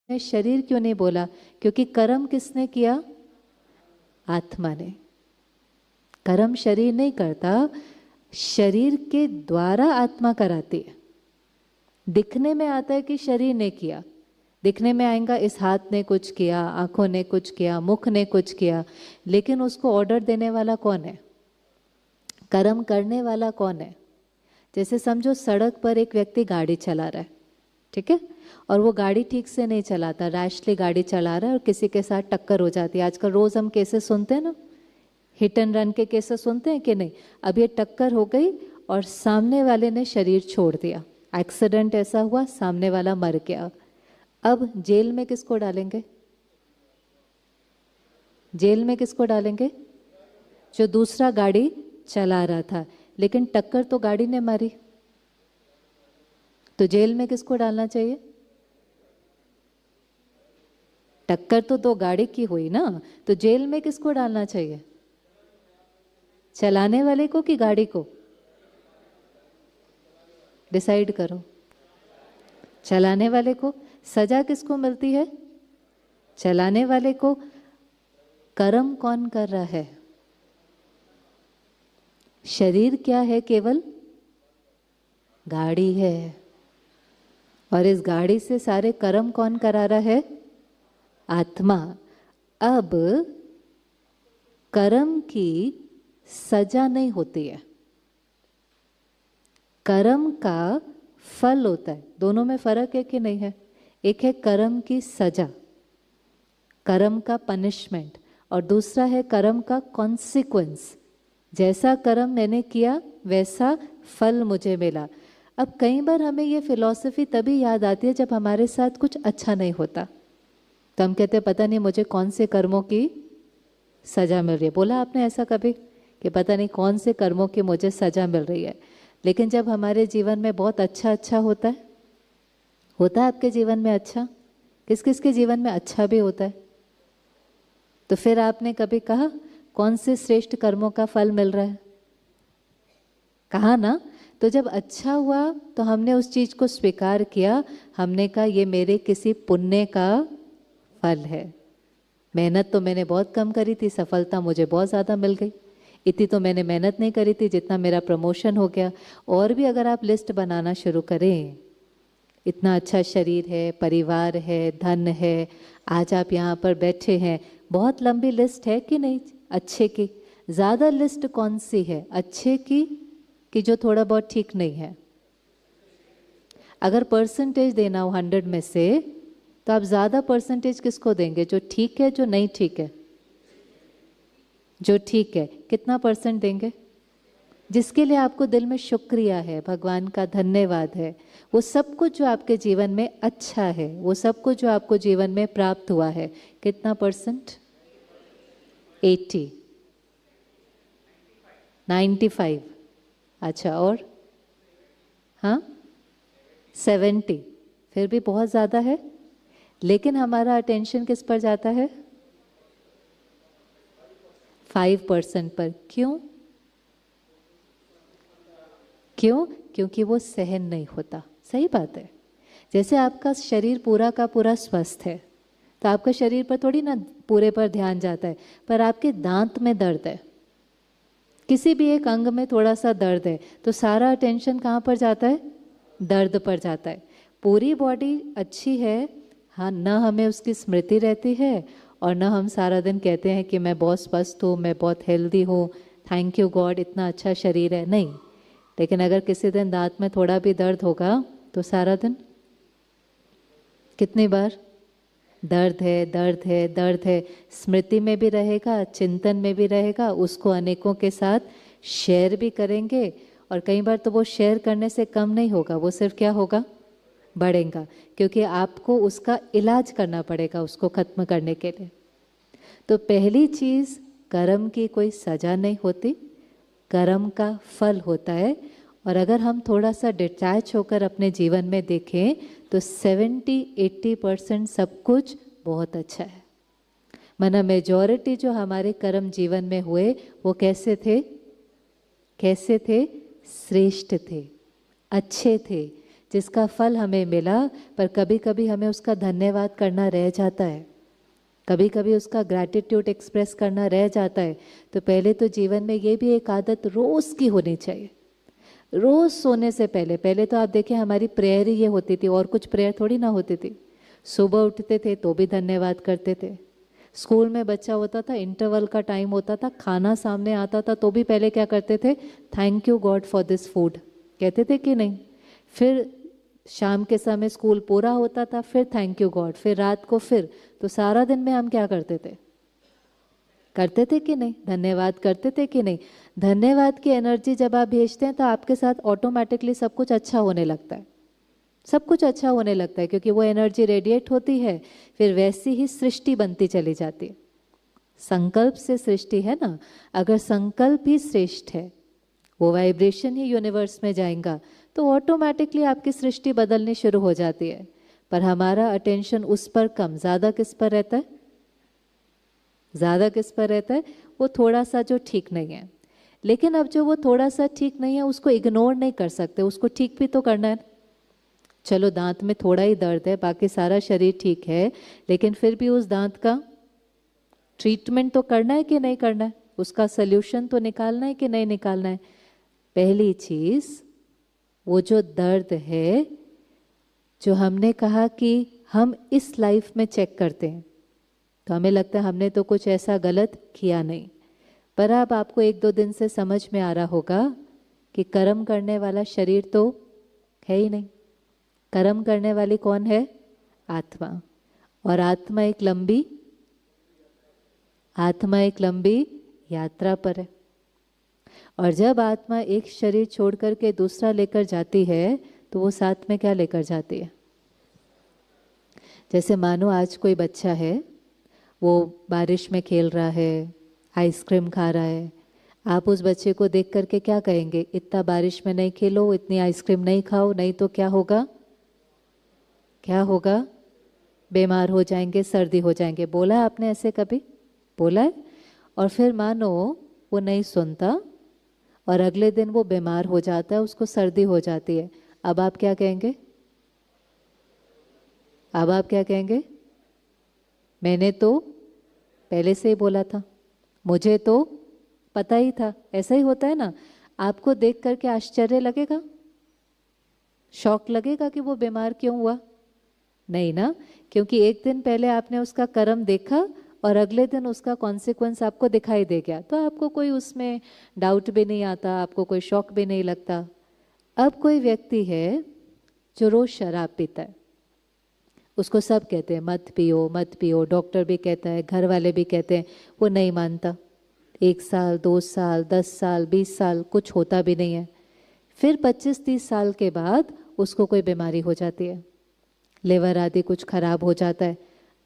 ने शरीर क्यों नहीं बोला? क्योंकि कर्म किसने किया? आत्मा ने। कर्म शरीर नहीं करता, शरीर के द्वारा आत्मा कराती है। दिखने में आता है कि शरीर ने किया, दिखने में आएगा इस हाथ ने कुछ किया, आंखों ने कुछ किया, मुख ने कुछ किया, लेकिन उसको ऑर्डर देने वाला कौन है? कर्म करने वाला कौन है? जैसे समझो सड़क पर एक व्यक्ति गाड़ी चला रहा है, ठीक है, और वो गाड़ी ठीक से नहीं चलाता, रैशली गाड़ी चला रहा है और किसी के साथ टक्कर हो जाती है। आजकल रोज हम केसेस सुनते हैं ना, हिट एंड रन के केसेस सुनते हैं कि नहीं? अब ये टक्कर हो गई और सामने वाले ने शरीर छोड़ दिया, एक्सीडेंट ऐसा हुआ, सामने वाला मर गया। अब जेल में किसको डालेंगे? जेल में किसको डालेंगे? जो दूसरा गाड़ी चला रहा था, लेकिन टक्कर तो गाड़ी ने मारी, तो जेल में किसको डालना चाहिए? टक्कर तो गाड़ी की हुई ना, तो जेल में किसको डालना चाहिए? चलाने वाले को कि गाड़ी को? डिसाइड करो। चलाने वाले को। सजा किसको मिलती है? चलाने वाले को। कर्म कौन कर रहा है? शरीर क्या है? केवल गाड़ी है, और इस गाड़ी से सारे कर्म कौन करा रहा है? आत्मा। अब कर्म की सजा नहीं होती है, कर्म का फल होता है। दोनों में फर्क है कि नहीं है? एक है कर्म की सजा, कर्म का पनिशमेंट, और दूसरा है कर्म का कॉन्सिक्वेंस। जैसा कर्म मैंने किया वैसा फल मुझे मिला। अब कई बार हमें ये फिलॉसफी तभी याद आती है जब हमारे साथ कुछ अच्छा नहीं होता, तो हम कहते हैं पता नहीं मुझे कौन से कर्मों की सजा मिल रही है। बोला आपने ऐसा कभी कि पता नहीं कौन से कर्मों की मुझे सजा मिल रही है? लेकिन जब हमारे जीवन में बहुत अच्छा अच्छा होता है आपके जीवन में अच्छा? किस किस के जीवन में अच्छा भी होता है? तो फिर आपने कभी कहा कौन से श्रेष्ठ कर्मों का फल मिल रहा है? कहा ना? तो जब अच्छा हुआ तो हमने उस चीज को स्वीकार किया, हमने कहा ये मेरे किसी पुण्य का फल है। मेहनत तो मैंने बहुत कम करी थी, सफलता मुझे बहुत ज़्यादा मिल गई। इतनी तो मैंने मेहनत नहीं करी थी जितना मेरा प्रमोशन हो गया। और भी अगर आप लिस्ट बनाना शुरू करें, इतना अच्छा शरीर है, परिवार है, धन है, आज आप यहाँ पर बैठे हैं, बहुत लंबी लिस्ट है कि नहीं अच्छे की? ज़्यादा लिस्ट कौन सी है, अच्छे की कि जो थोड़ा बहुत ठीक नहीं है? अगर परसेंटेज देना हो 100 में से, तो आप ज़्यादा परसेंटेज किसको देंगे? जो ठीक है, जो नहीं ठीक है? जो ठीक है कितना परसेंट देंगे? जिसके लिए आपको दिल में शुक्रिया है, भगवान का धन्यवाद है, वो सब कुछ जो आपके जीवन में अच्छा है, वो सब कुछ जो आपको जीवन में प्राप्त हुआ है, कितना परसेंट? 80, 95। अच्छा, और? हाँ, 70। फिर भी बहुत ज़्यादा है। लेकिन हमारा अटेंशन किस पर जाता है? 5% पर। क्यों? क्यों? क्योंकि वो सहन नहीं होता। सही बात है। जैसे आपका शरीर पूरा का पूरा स्वस्थ है, तो आपका शरीर पर थोड़ी ना पूरे पर ध्यान जाता है, पर आपके दांत में दर्द है, किसी भी एक अंग में थोड़ा सा दर्द है, तो सारा अटेंशन कहाँ पर जाता है? दर्द पर जाता है। पूरी बॉडी अच्छी है, हाँ, न हमें उसकी स्मृति रहती है, और न हम सारा दिन कहते हैं कि मैं बहुत स्वस्थ हूँ, मैं बहुत हेल्दी हूँ, थैंक यू गॉड, इतना अच्छा शरीर है। नहीं। लेकिन अगर किसी दिन दांत में थोड़ा भी दर्द होगा तो सारा दिन कितनी बार दर्द है, दर्द है, दर्द है, स्मृति में भी रहेगा, चिंतन में भी रहेगा, उसको अनेकों के साथ शेयर भी करेंगे, और कई बार तो वो शेयर करने से कम नहीं होगा, वो सिर्फ क्या होगा? बढ़ेगा, क्योंकि आपको उसका इलाज करना पड़ेगा उसको खत्म करने के लिए। तो पहली चीज, कर्म की कोई सजा नहीं होती, कर्म का फल होता है। और अगर हम थोड़ा सा डिटैच होकर अपने जीवन में देखें तो 70-80% सब कुछ बहुत अच्छा है। माना मेजॉरिटी जो हमारे कर्म जीवन में हुए वो कैसे थे? कैसे थे? श्रेष्ठ थे, अच्छे थे। जिसका फल हमें मिला, पर कभी कभी हमें उसका धन्यवाद करना रह जाता है, कभी कभी उसका ग्रैटिट्यूड एक्सप्रेस करना रह जाता है। तो पहले तो जीवन में ये भी एक आदत रोज़ की होनी चाहिए। रोज़ सोने से पहले, पहले तो आप देखें हमारी प्रेयर ही ये होती थी, और कुछ प्रेयर थोड़ी ना होती थी। सुबह उठते थे तो भी धन्यवाद करते थे। स्कूल में बच्चा होता था, इंटरवल का टाइम होता था, खाना सामने आता था तो भी पहले क्या करते थे, thank you God for this food, कहते थे कि नहीं। फिर शाम के समय स्कूल पूरा होता था, फिर थैंक यू गॉड, फिर रात को फिर। तो सारा दिन में हम क्या करते थे, करते थे कि नहीं, धन्यवाद करते थे कि नहीं। धन्यवाद की एनर्जी जब आप भेजते हैं तो आपके साथ ऑटोमेटिकली सब कुछ अच्छा होने लगता है, सब कुछ अच्छा होने लगता है, क्योंकि वो एनर्जी रेडिएट होती है, फिर वैसी ही सृष्टि बनती चली जाती है। संकल्प से सृष्टि है ना, अगर संकल्प ही श्रेष्ठ है, वो वाइब्रेशन ही यूनिवर्स में जाएगा, तो ऑटोमेटिकली आपकी सृष्टि बदलनी शुरू हो जाती है। पर हमारा अटेंशन उस पर कम, ज़्यादा किस पर रहता है, ज़्यादा किस पर रहता है, वो थोड़ा सा जो ठीक नहीं है। लेकिन अब जो वो थोड़ा सा ठीक नहीं है उसको इग्नोर नहीं कर सकते, उसको ठीक भी तो करना है। चलो दांत में थोड़ा ही दर्द है, बाकी सारा शरीर ठीक है, लेकिन फिर भी उस दांत का ट्रीटमेंट तो करना है कि नहीं करना है, उसका सल्यूशन तो निकालना है कि नहीं निकालना है। पहली चीज़, वो जो दर्द है, जो हमने कहा कि हम इस लाइफ में चेक करते हैं, तो हमें लगता है हमने तो कुछ ऐसा गलत किया नहीं, पर अब आपको 1-2 दिन से समझ में आ रहा होगा कि कर्म करने वाला शरीर तो है ही नहीं। कर्म करने वाली कौन है, आत्मा। और आत्मा एक लंबी यात्रा पर है। और जब आत्मा एक शरीर छोड़ करके दूसरा लेकर जाती है तो वो साथ में क्या लेकर जाती है। जैसे मानो आज कोई बच्चा है, वो बारिश में खेल रहा है, आइसक्रीम खा रहा है, आप उस बच्चे को देख करके क्या कहेंगे, इतना बारिश में नहीं खेलो, इतनी आइसक्रीम नहीं खाओ, नहीं तो क्या होगा, क्या होगा, बीमार हो जाएंगे, सर्दी हो जाएंगे। बोला आपने ऐसे कभी, बोला है। और फिर मानो वो नहीं सुनता और अगले दिन वो बीमार हो जाता है, उसको सर्दी हो जाती है। अब आप क्या कहेंगे, अब आप क्या कहेंगे, मैंने तो पहले से ही बोला था, मुझे तो पता ही था। ऐसा ही होता है ना, आपको देख करके आश्चर्य लगेगा, शौक लगेगा कि वो बीमार क्यों हुआ, नहीं ना, क्योंकि एक दिन पहले आपने उसका कर्म देखा और अगले दिन उसका कॉन्सिक्वेंस आपको दिखाई दे गया, तो आपको कोई उसमें डाउट भी नहीं आता, आपको कोई शौक भी नहीं लगता। अब कोई व्यक्ति है जो रोज शराब पीता है, उसको सब कहते हैं मत पियो मत पियो, डॉक्टर भी कहता है, घर वाले भी कहते हैं, वो नहीं मानता। 1 साल 2 साल 10 साल 20 साल कुछ होता भी नहीं है। फिर 25-30 साल के बाद उसको कोई बीमारी हो जाती है, लिवर आदि कुछ खराब हो जाता है।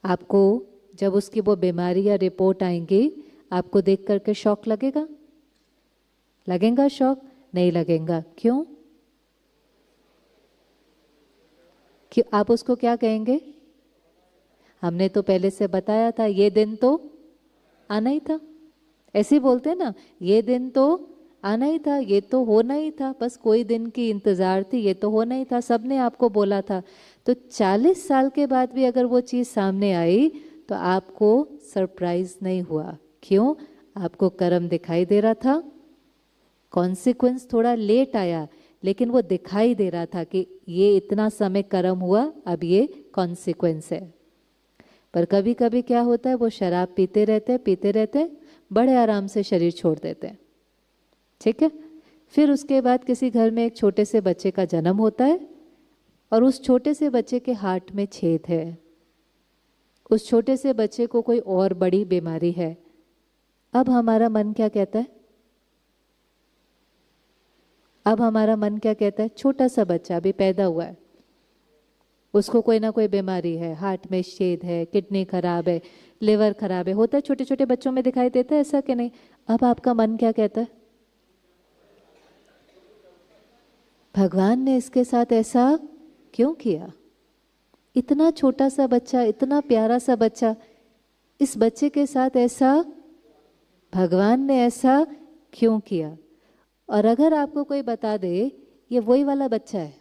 आपको जब उसकी वो बीमारी या रिपोर्ट आएंगी, आपको देख करके शौक लगेगा, लगेगा शौक, नहीं लगेगा। क्यों, कि आप उसको क्या कहेंगे, हमने तो पहले से बताया था, ये दिन तो आना ही था। ऐसे ही बोलते हैं ना, ये दिन तो आना ही था, ये तो होना ही था, बस कोई दिन की इंतजार थी, ये तो होना ही था, सबने आपको बोला था। तो 40 साल के बाद भी अगर वो चीज़ सामने आई तो आपको सरप्राइज नहीं हुआ। क्यों, आपको कर्म दिखाई दे रहा था, कॉन्सिक्वेंस थोड़ा लेट आया, लेकिन वो दिखाई दे रहा था कि ये इतना समय कर्म हुआ, अब ये कॉन्सिक्वेंस है। पर कभी कभी क्या होता है, वो शराब पीते रहते बड़े आराम से शरीर छोड़ देते हैं, ठीक है। फिर उसके बाद किसी घर में एक छोटे से बच्चे का जन्म होता है और उस छोटे से बच्चे के हार्ट में छेद है, उस छोटे से बच्चे को कोई और बड़ी बीमारी है। अब हमारा मन क्या कहता है, अब हमारा मन क्या कहता है, छोटा सा बच्चा अभी पैदा हुआ है, उसको कोई ना कोई बीमारी है, हार्ट में छेद है, किडनी खराब है, लिवर खराब है, होता है छोटे छोटे बच्चों में दिखाई देता है, ऐसा कि नहीं। अब आपका मन क्या कहता है, भगवान ने इसके साथ ऐसा क्यों किया, इतना छोटा सा बच्चा, इतना प्यारा सा बच्चा, इस बच्चे के साथ ऐसा भगवान ने ऐसा क्यों किया। और अगर आपको कोई बता दे ये वही वाला बच्चा है,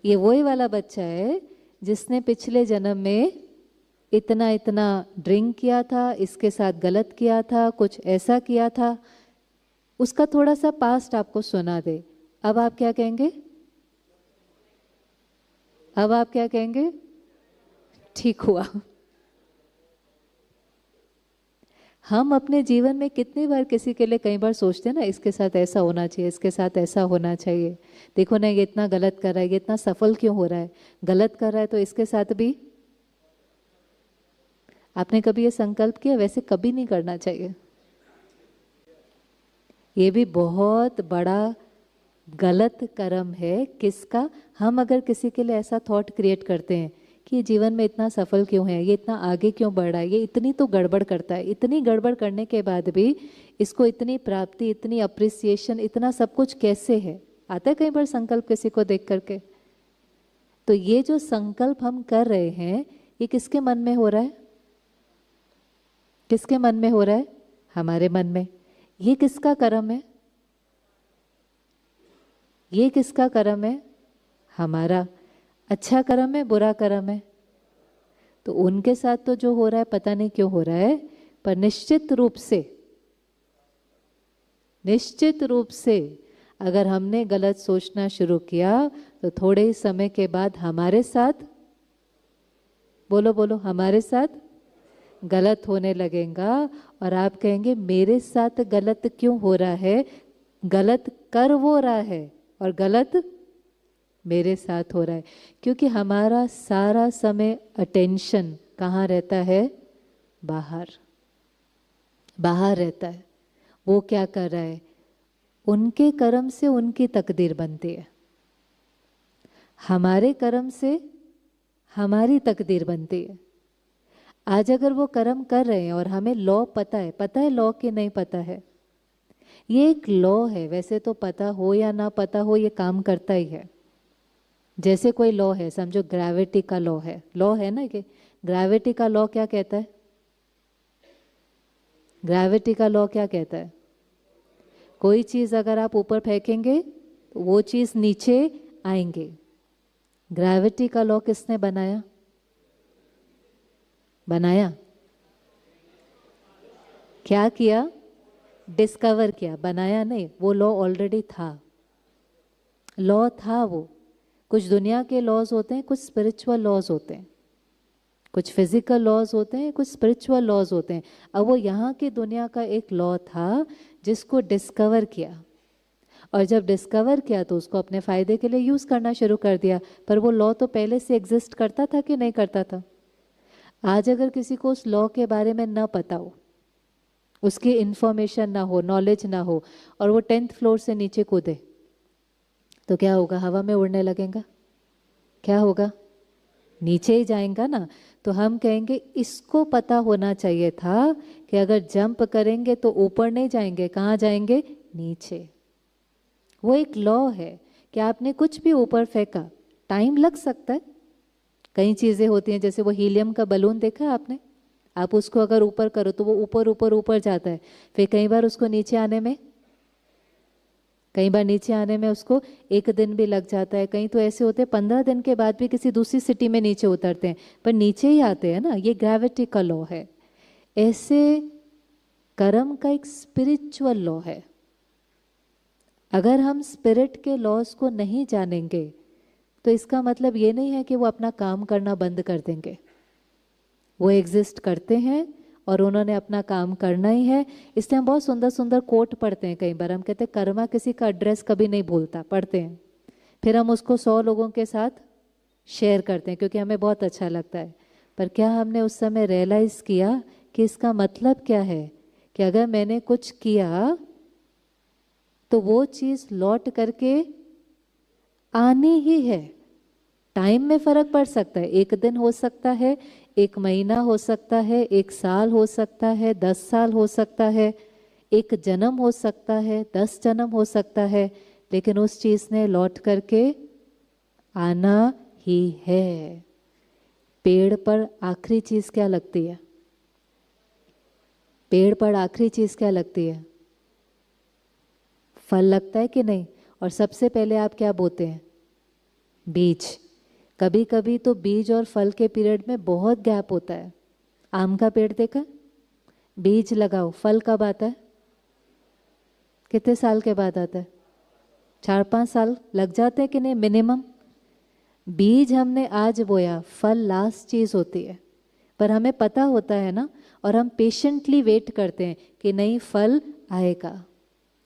ये वही वाला बच्चा है जिसने पिछले जन्म में इतना इतना ड्रिंक किया था, इसके साथ गलत किया था, कुछ ऐसा किया था, उसका थोड़ा सा पास्ट आपको सुना दे, अब आप क्या कहेंगे? अब आप क्या कहेंगे? ठीक हुआ। हम अपने जीवन में कितनी बार किसी के लिए कई बार सोचते हैं ना, इसके साथ ऐसा होना चाहिए, इसके साथ ऐसा होना चाहिए, देखो ना ये इतना गलत कर रहा है, ये इतना सफल क्यों हो रहा है, गलत कर रहा है तो इसके साथ भी। आपने कभी ये संकल्प किया? वैसे कभी नहीं करना चाहिए, ये भी बहुत बड़ा गलत कर्म है। किसका? हम अगर किसी के लिए ऐसा थॉट क्रिएट करते हैं कि ये जीवन में इतना सफल क्यों है, ये इतना आगे क्यों बढ़ रहा है, ये इतनी तो गड़बड़ करता है, इतनी गड़बड़ करने के बाद भी इसको इतनी प्राप्ति, इतनी अप्रिसिएशन, इतना सब कुछ कैसे है? आता है कई बार संकल्प किसी को देख करके। तो ये जो संकल्प हम कर रहे हैं ये किसके मन में हो रहा है? किसके मन में हो रहा है? हमारे मन में। ये किसका कर्म है? ये किसका कर्म है? हमारा। अच्छा कर्म है, बुरा कर्म है? तो उनके साथ तो जो हो रहा है पता नहीं क्यों हो रहा है, पर निश्चित रूप से अगर हमने गलत सोचना शुरू किया तो थोड़े ही समय के बाद हमारे साथ, बोलो बोलो, हमारे साथ गलत होने लगेगा। और आप कहेंगे मेरे साथ गलत क्यों हो रहा है? गलत कर वो रहा है और गलत मेरे साथ हो रहा है, क्योंकि हमारा सारा समय अटेंशन कहाँ रहता है? बाहर। बाहर रहता है। वो क्या कर रहा है? उनके कर्म से उनकी तकदीर बनती है, हमारे कर्म से हमारी तकदीर बनती है। आज अगर वो कर्म कर रहे हैं और हमें लॉ पता है लॉ कि नहीं पता है? ये एक लॉ है, वैसे तो पता हो या ना पता हो ये काम करता ही है। जैसे कोई लॉ है, समझो ग्रेविटी का लॉ है ना, कि ग्रेविटी का लॉ क्या कहता है? ग्रेविटी का लॉ क्या कहता है? कोई चीज अगर आप ऊपर फेंकेंगे तो वो चीज नीचे आएंगे। ग्रेविटी का लॉ किसने बनाया? क्या किया? डिस्कवर किया, बनाया नहीं। वो लॉ ऑलरेडी था, लॉ था वो। कुछ दुनिया के लॉज होते हैं, कुछ स्पिरिचुअल लॉज होते हैं, कुछ फिजिकल लॉज होते हैं, कुछ स्पिरिचुअल लॉज होते हैं। अब वो यहाँ की दुनिया का एक लॉ था जिसको डिस्कवर किया, और जब डिस्कवर किया तो उसको अपने फायदे के लिए यूज करना शुरू कर दिया। पर वो लॉ तो पहले से एग्जिस्ट करता था कि नहीं करता था? आज अगर किसी को उस लॉ के बारे में ना पता हो, उसकी इंफॉर्मेशन ना हो, नॉलेज ना हो, और वो 10th फ्लोर से नीचे कूदे तो क्या होगा? हवा में उड़ने लगेगा। क्या होगा? नीचे ही जाएगा ना। तो हम कहेंगे इसको पता होना चाहिए था कि अगर जंप करेंगे तो ऊपर नहीं जाएंगे, कहाँ जाएंगे? नीचे। वो एक लॉ है कि आपने कुछ भी ऊपर फेंका, टाइम लग सकता है। कई चीज़ें होती हैं, जैसे वो हीलियम का बलून देखा है आपने? आप उसको अगर ऊपर करो तो वो ऊपर ऊपर ऊपर जाता है, फिर कई बार उसको नीचे आने में उसको 1 दिन भी लग जाता है। कहीं तो ऐसे होते हैं 15 दिन के बाद भी किसी दूसरी सिटी में नीचे उतरते हैं, पर नीचे ही आते हैं ना। ये ग्रेविटी का लॉ है। ऐसे कर्म का एक स्पिरिचुअल लॉ है। अगर हम स्पिरिट के लॉज को नहीं जानेंगे तो इसका मतलब ये नहीं है कि वो अपना काम करना बंद कर देंगे। वो एग्जिस्ट करते हैं और उन्होंने अपना काम करना ही है। इसलिए हम बहुत सुंदर सुंदर कोट पढ़ते हैं। कई बार हम कहते हैं कर्मा किसी का एड्रेस कभी नहीं भूलता, पढ़ते हैं, फिर हम उसको 100 लोगों के साथ शेयर करते हैं क्योंकि हमें बहुत अच्छा लगता है। पर क्या हमने उस समय रियलाइज किया कि इसका मतलब क्या है? कि अगर मैंने कुछ किया तो वो चीज़ लौट करके आनी ही है। टाइम में फर्क पड़ सकता है, 1 दिन हो सकता है, 1 महीना हो सकता है, 1 साल हो सकता है, 10 साल हो सकता है, 1 जन्म हो सकता है, 10 जन्म हो सकता है, लेकिन उस चीज ने लौट करके आना ही है। पेड़ पर आखिरी चीज क्या लगती है? पेड़ पर आखिरी चीज क्या लगती है? फल लगता है कि नहीं? और सबसे पहले आप क्या बोते हैं? बीज। कभी कभी तो बीज और फल के पीरियड में बहुत गैप होता है। आम का पेड़ देखा, बीज लगाओ, फल कब आता है? कितने साल के बाद आता है? 4-5 साल लग जाते हैं कि नहीं मिनिमम। बीज हमने आज बोया, फल लास्ट चीज होती है, पर हमें पता होता है ना, और हम पेशेंटली वेट करते हैं कि नहीं फल आएगा।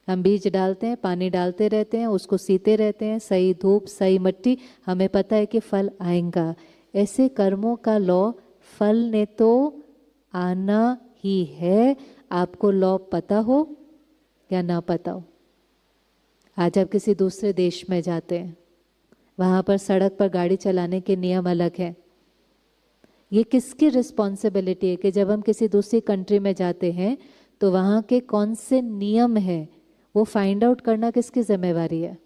हम बीज डालते हैं, पानी डालते रहते हैं, उसको सीते रहते हैं, सही धूप सही मिट्टी, हमें पता है कि फल आएगा। ऐसे कर्मों का लॉ, फल ने तो आना ही है, आपको लॉ पता हो या ना पता हो। आज आप किसी दूसरे देश में जाते हैं, वहाँ पर सड़क पर गाड़ी चलाने के नियम अलग हैं। ये किसकी रिस्पॉन्सिबिलिटी है कि जब हम किसी दूसरी कंट्री में जाते हैं तो वहाँ के कौन से नियम हैं वो फाइंड आउट करना किसकी जिम्मेवारी है?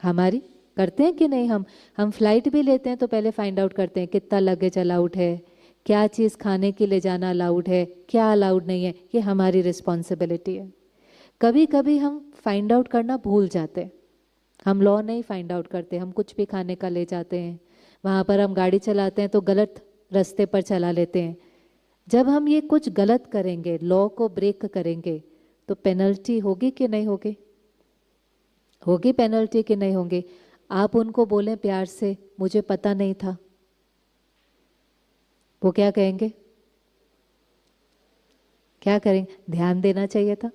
हमारी। करते हैं कि नहीं? हम फ्लाइट भी लेते हैं तो पहले फाइंड आउट करते हैं कितना लगेज अलाउड है, क्या चीज़ खाने के लिए जाना अलाउड है, क्या अलाउड नहीं है, ये हमारी रिस्पॉन्सिबिलिटी है। कभी कभी हम फाइंड आउट करना भूल जाते हैं, हम लॉ नहीं फाइंड आउट करते, हम कुछ भी खाने का ले जाते हैं, वहाँ पर हम गाड़ी चलाते हैं तो गलत रास्ते पर चला लेते हैं। जब हम ये कुछ गलत करेंगे, लॉ को ब्रेक करेंगे, तो पेनल्टी होगी कि नहीं होगी? होगी पेनल्टी कि नहीं होगी? आप उनको बोलें प्यार से मुझे पता नहीं था, वो क्या कहेंगे? क्या करेंगे? ध्यान देना चाहिए था।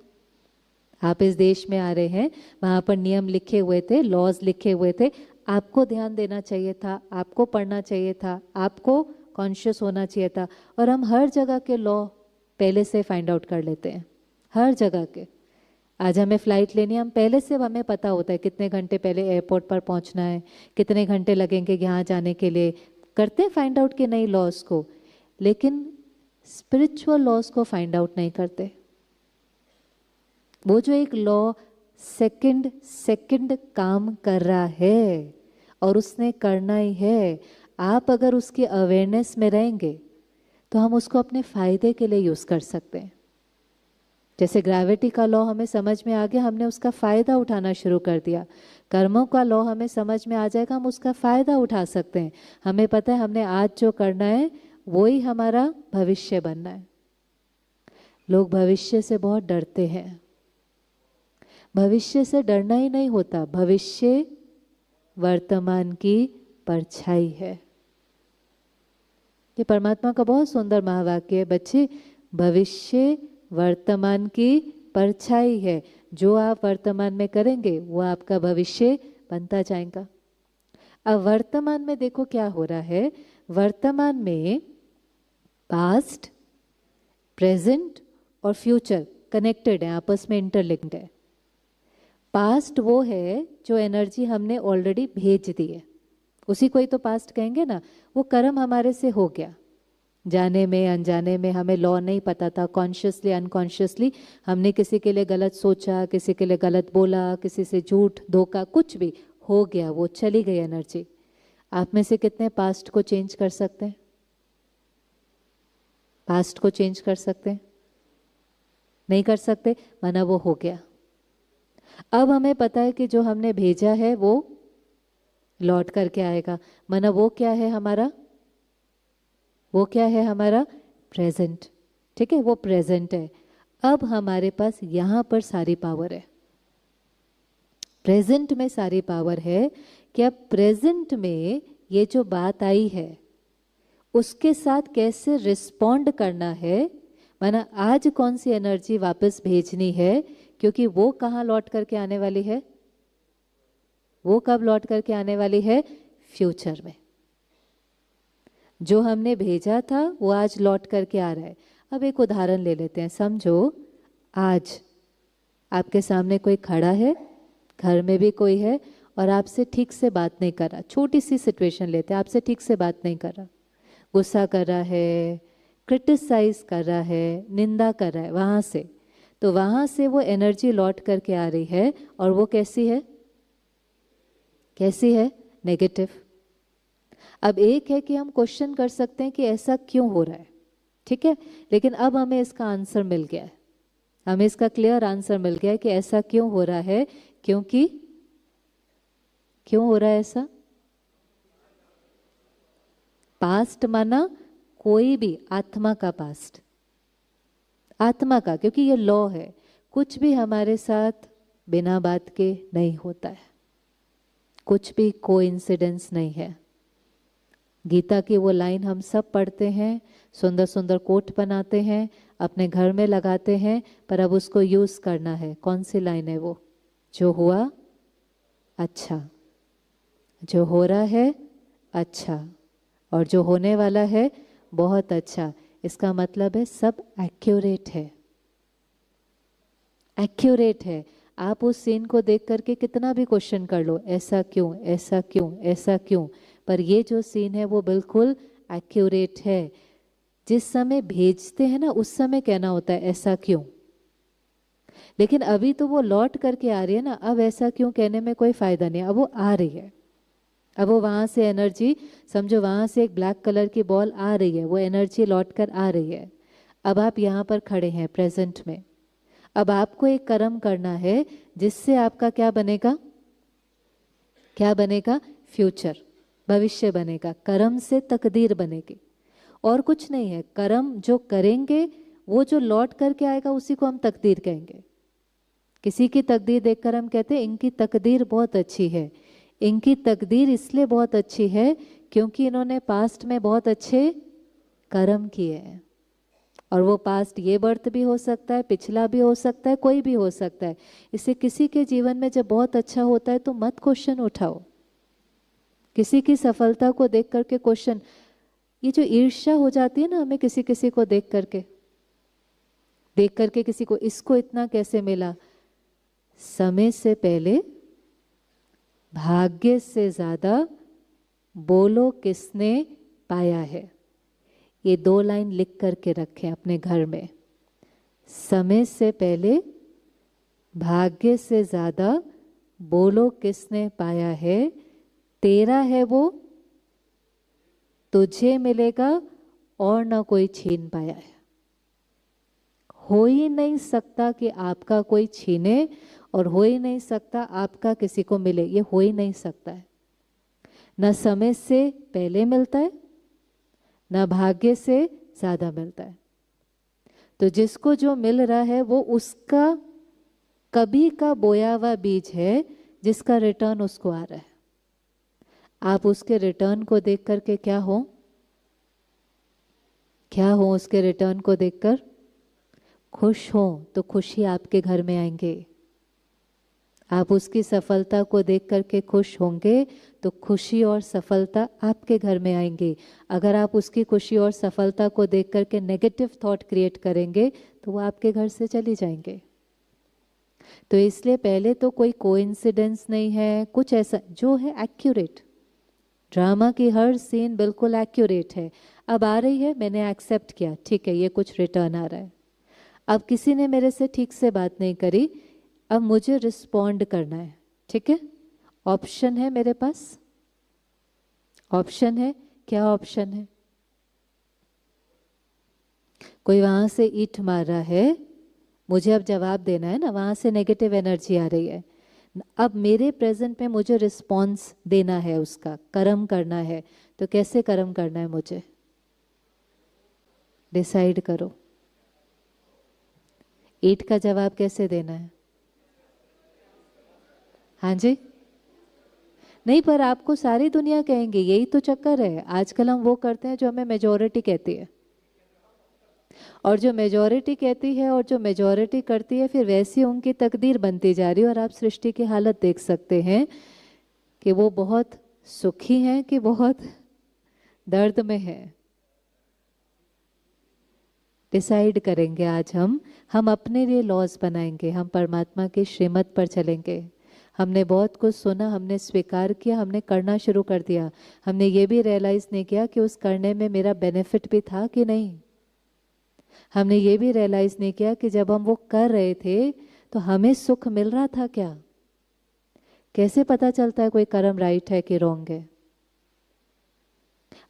आप इस देश में आ रहे हैं, वहाँ पर नियम लिखे हुए थे, लॉज लिखे हुए थे, आपको ध्यान देना चाहिए था, आपको पढ़ना चाहिए था, आपको कॉन्शियस होना चाहिए था। और हम हर जगह के लॉ पहले से फाइंड आउट कर लेते हैं, हर जगह के। आज हमें फ़्लाइट लेनी है, हम पहले से हमें पता होता है कितने घंटे पहले एयरपोर्ट पर पहुंचना है, कितने घंटे लगेंगे यहाँ जाने के लिए। करते हैं फाइंड आउट के नई लॉज को, लेकिन स्पिरिचुअल लॉज को फाइंड आउट नहीं करते। वो जो एक लॉ सेकंड सेकंड काम कर रहा है और उसने करना ही है, आप अगर उसकी अवेयरनेस में रहेंगे तो हम उसको अपने फायदे के लिए यूज कर सकते हैं। जैसे ग्रेविटी का लॉ हमें समझ में आ गया, हमने उसका फायदा उठाना शुरू कर दिया। कर्मों का लॉ हमें समझ में आ जाएगा, हम उसका फायदा उठा सकते हैं। हमें पता है हमने आज जो करना है वो ही हमारा भविष्य बनना है। लोग भविष्य से बहुत डरते हैं। भविष्य से डरना ही नहीं होता, भविष्य वर्तमान की परछाई है। ये परमात्मा का बहुत सुंदर महावाक्य है बच्चे। भविष्य वर्तमान की परछाई है, जो आप वर्तमान में करेंगे वो आपका भविष्य बनता जाएगा। अब वर्तमान में देखो क्या हो रहा है। वर्तमान में पास्ट, प्रेजेंट और फ्यूचर कनेक्टेड है, आपस में इंटरलिंक्ड है। पास्ट वो है जो एनर्जी हमने ऑलरेडी भेज दी है, उसी को ही तो पास्ट कहेंगे ना। वो कर्म हमारे से हो गया, जाने में अनजाने में, हमें लॉ नहीं पता था, कॉन्शियसली अनकॉन्शियसली हमने किसी के लिए गलत सोचा, किसी के लिए गलत बोला, किसी से झूठ धोखा कुछ भी हो गया, वो चली गई एनर्जी। आप में से कितने पास्ट को चेंज कर सकते हैं? पास्ट को चेंज कर सकते हैं? नहीं कर सकते, माना वो हो गया। अब हमें पता है कि जो हमने भेजा है वो लौट करके आएगा, माना वो क्या है हमारा? वो क्या है हमारा? प्रेजेंट। ठीक है, वो प्रेजेंट है। अब हमारे पास यहां पर सारी पावर है, प्रेजेंट में सारी पावर है कि अब प्रेजेंट में ये जो बात आई है उसके साथ कैसे रिस्पॉन्ड करना है। माना आज कौन सी एनर्जी वापस भेजनी है, क्योंकि वो कहाँ लौट करके आने वाली है? वो कब लौट करके आने वाली है? फ्यूचर में। जो हमने भेजा था वो आज लौट करके आ रहा है। अब एक उदाहरण ले लेते हैं। समझो आज आपके सामने कोई खड़ा है, घर में भी कोई है और आपसे ठीक से बात नहीं कर रहा। छोटी सी सिचुएशन लेते हैं, आपसे ठीक से बात नहीं कर रहा, गुस्सा कर रहा है, क्रिटिसाइज कर रहा है, निंदा कर रहा है वहाँ से। तो वहाँ से वो एनर्जी लौट करके आ रही है और वो कैसी है? कैसी है? नेगेटिव। अब एक है कि हम क्वेश्चन कर सकते हैं कि ऐसा क्यों हो रहा है, ठीक है, लेकिन अब हमें इसका आंसर मिल गया है, हमें इसका क्लियर आंसर मिल गया है कि ऐसा क्यों हो रहा है। क्योंकि क्यों हो रहा है ऐसा? पास्ट माना कोई भी आत्मा का पास्ट, आत्मा का, क्योंकि ये लॉ है, कुछ भी हमारे साथ बिना बात के नहीं होता है, कुछ भी कोइंसिडेंस नहीं है। गीता की वो लाइन हम सब पढ़ते हैं, सुंदर सुंदर कोट बनाते हैं, अपने घर में लगाते हैं, पर अब उसको यूज करना है। कौन सी लाइन है वो? जो हुआ अच्छा, जो हो रहा है अच्छा, और जो होने वाला है बहुत अच्छा। इसका मतलब है सब एक्यूरेट है, एक्यूरेट है। आप उस सीन को देख करके कितना भी क्वेश्चन कर लो, ऐसा क्यों, ऐसा क्यों, ऐसा क्यों, पर ये जो सीन है वो बिल्कुल एक्यूरेट है। जिस समय भेजते हैं ना उस समय कहना होता है ऐसा क्यों, लेकिन अभी तो वो लौट करके आ रही है ना, अब ऐसा क्यों कहने में कोई फायदा नहीं, अब वो आ रही है। अब वो वहां से एनर्जी, समझो वहां से एक ब्लैक कलर की बॉल आ रही है, वो एनर्जी लौट कर आ रही है। अब आप यहाँ पर खड़े हैं प्रेजेंट में, अब आपको एक कर्म करना है जिससे आपका क्या बनेगा, क्या बनेगा? फ्यूचर, भविष्य बनेगा। कर्म से तकदीर बनेगी, और कुछ नहीं है। कर्म जो करेंगे वो जो लौट करके आएगा उसी को हम तकदीर कहेंगे। किसी की तकदीर देखकर हम कहते हैं इनकी तकदीर बहुत अच्छी है। इनकी तकदीर इसलिए बहुत अच्छी है क्योंकि इन्होंने पास्ट में बहुत अच्छे कर्म किए हैं, और वो पास्ट ये बर्थ भी हो सकता है, पिछला भी हो सकता है, कोई भी हो सकता है। इससे किसी के जीवन में जब बहुत अच्छा होता है तो मत क्वेश्चन उठाओ। किसी की सफलता को देख करके क्वेश्चन, ये जो ईर्ष्या हो जाती है ना हमें किसी किसी को देख करके किसी को, इसको इतना कैसे मिला, समय से पहले भाग्य से ज्यादा बोलो किसने पाया है। ये 2 लाइन लिख करके रखें अपने घर में। समय से पहले भाग्य से ज्यादा बोलो किसने पाया है, तेरा है वो तुझे मिलेगा और ना कोई छीन पाया है। हो ही नहीं सकता कि आपका कोई छीने, और हो ही नहीं सकता आपका किसी को मिले, ये हो ही नहीं सकता है। न समय से पहले मिलता है, न भाग्य से ज्यादा मिलता है। तो जिसको जो मिल रहा है वो उसका कभी का बोया हुआ बीज है जिसका रिटर्न उसको आ रहा है। आप उसके रिटर्न को देख करके क्या हो, क्या हो उसके रिटर्न को देखकर? खुश हो तो खुशी आपके घर में आएंगे। आप उसकी सफलता को देख करके खुश होंगे तो खुशी और सफलता आपके घर में आएंगे। अगर आप उसकी खुशी और सफलता को देख करके नेगेटिव थॉट क्रिएट करेंगे तो वो आपके घर से चली जाएंगे। तो इसलिए पहले तो कोई कोइंसिडेंस नहीं है, कुछ ऐसा जो है एक्यूरेट। ड्रामा की हर सीन बिल्कुल एक्यूरेट है। अब आ रही है, मैंने एक्सेप्ट किया, ठीक है, ये कुछ रिटर्न आ रहा है। अब किसी ने मेरे से ठीक से बात नहीं करी, अब मुझे रिस्पॉन्ड करना है, ठीक है। ऑप्शन है मेरे पास, ऑप्शन है। क्या ऑप्शन है? कोई वहां से ईंट मार रहा है, मुझे अब जवाब देना है ना, वहां से नेगेटिव एनर्जी आ रही है। अब मेरे प्रेजेंट में मुझे रिस्पॉन्स देना है, उसका कर्म करना है। तो कैसे कर्म करना है मुझे? डिसाइड करो। ईंट का जवाब कैसे देना है? हाँ जी, नहीं, पर आपको सारी दुनिया कहेंगे, यही तो चक्कर है। आजकल हम वो करते हैं जो हमें मेजॉरिटी कहती है, और जो मेजॉरिटी कहती है और जो मेजॉरिटी करती है फिर वैसी उनकी तकदीर बनती जा रही है। और आप सृष्टि की हालत देख सकते हैं कि वो बहुत सुखी हैं कि बहुत दर्द में है। डिसाइड करेंगे आज हम अपने लिए लॉज बनाएंगे, हम परमात्मा की श्रीमत पर चलेंगे। हमने बहुत कुछ सुना, हमने स्वीकार किया, हमने करना शुरू कर दिया। हमने ये भी रियलाइज नहीं किया कि उस करने में मेरा बेनिफिट भी था कि नहीं। हमने ये भी रियलाइज नहीं किया कि जब हम वो कर रहे थे तो हमें सुख मिल रहा था क्या। कैसे पता चलता है कोई कर्म राइट है कि रॉन्ग है?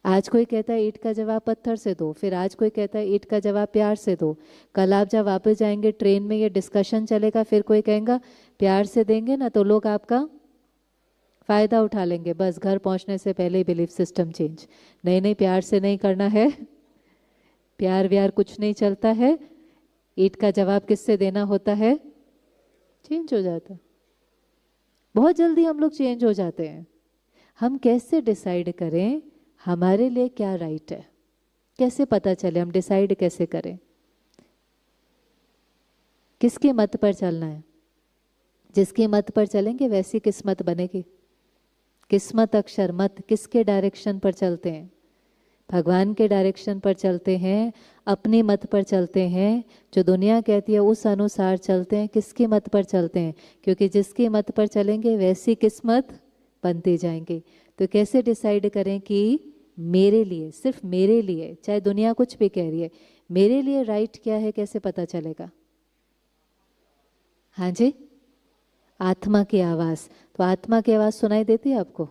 आज कोई कहता है ईंट का जवाब पत्थर से दो, फिर आज कोई कहता है ईंट का जवाब प्यार से दो। कल आप जब वापस जाएंगे ट्रेन में ये डिस्कशन चलेगा, फिर कोई कहेगा प्यार से देंगे ना तो लोग आपका फ़ायदा उठा लेंगे, बस घर पहुंचने से पहले ही बिलीफ सिस्टम चेंज। नहीं नहीं, प्यार से नहीं करना है, प्यार व्यार कुछ नहीं चलता है, ईंट का जवाब किससे देना होता है, चेंज हो जाता है। बहुत जल्दी हम लोग चेंज हो जाते हैं। हम कैसे डिसाइड करें हमारे लिए क्या राइट है, कैसे पता चले, हम डिसाइड कैसे करें, किसके मत पर चलना है? जिसके मत पर चलेंगे वैसी किस्मत बनेगी। किस्मत अक्षर मत किसके डायरेक्शन पर चलते हैं? भगवान के डायरेक्शन पर चलते हैं, अपनी मत पर चलते हैं, जो दुनिया कहती है उस अनुसार चलते हैं, किसकी मत पर चलते हैं? क्योंकि जिसकी मत पर चलेंगे वैसी किस्मत बनती जाएंगी। तो कैसे डिसाइड करें कि मेरे लिए, सिर्फ मेरे लिए, चाहे दुनिया कुछ भी कह रही है, मेरे लिए राइट क्या है, कैसे पता चलेगा? हाँ जी, आत्मा की आवाज़। तो आत्मा की आवाज़ सुनाई देती है आपको?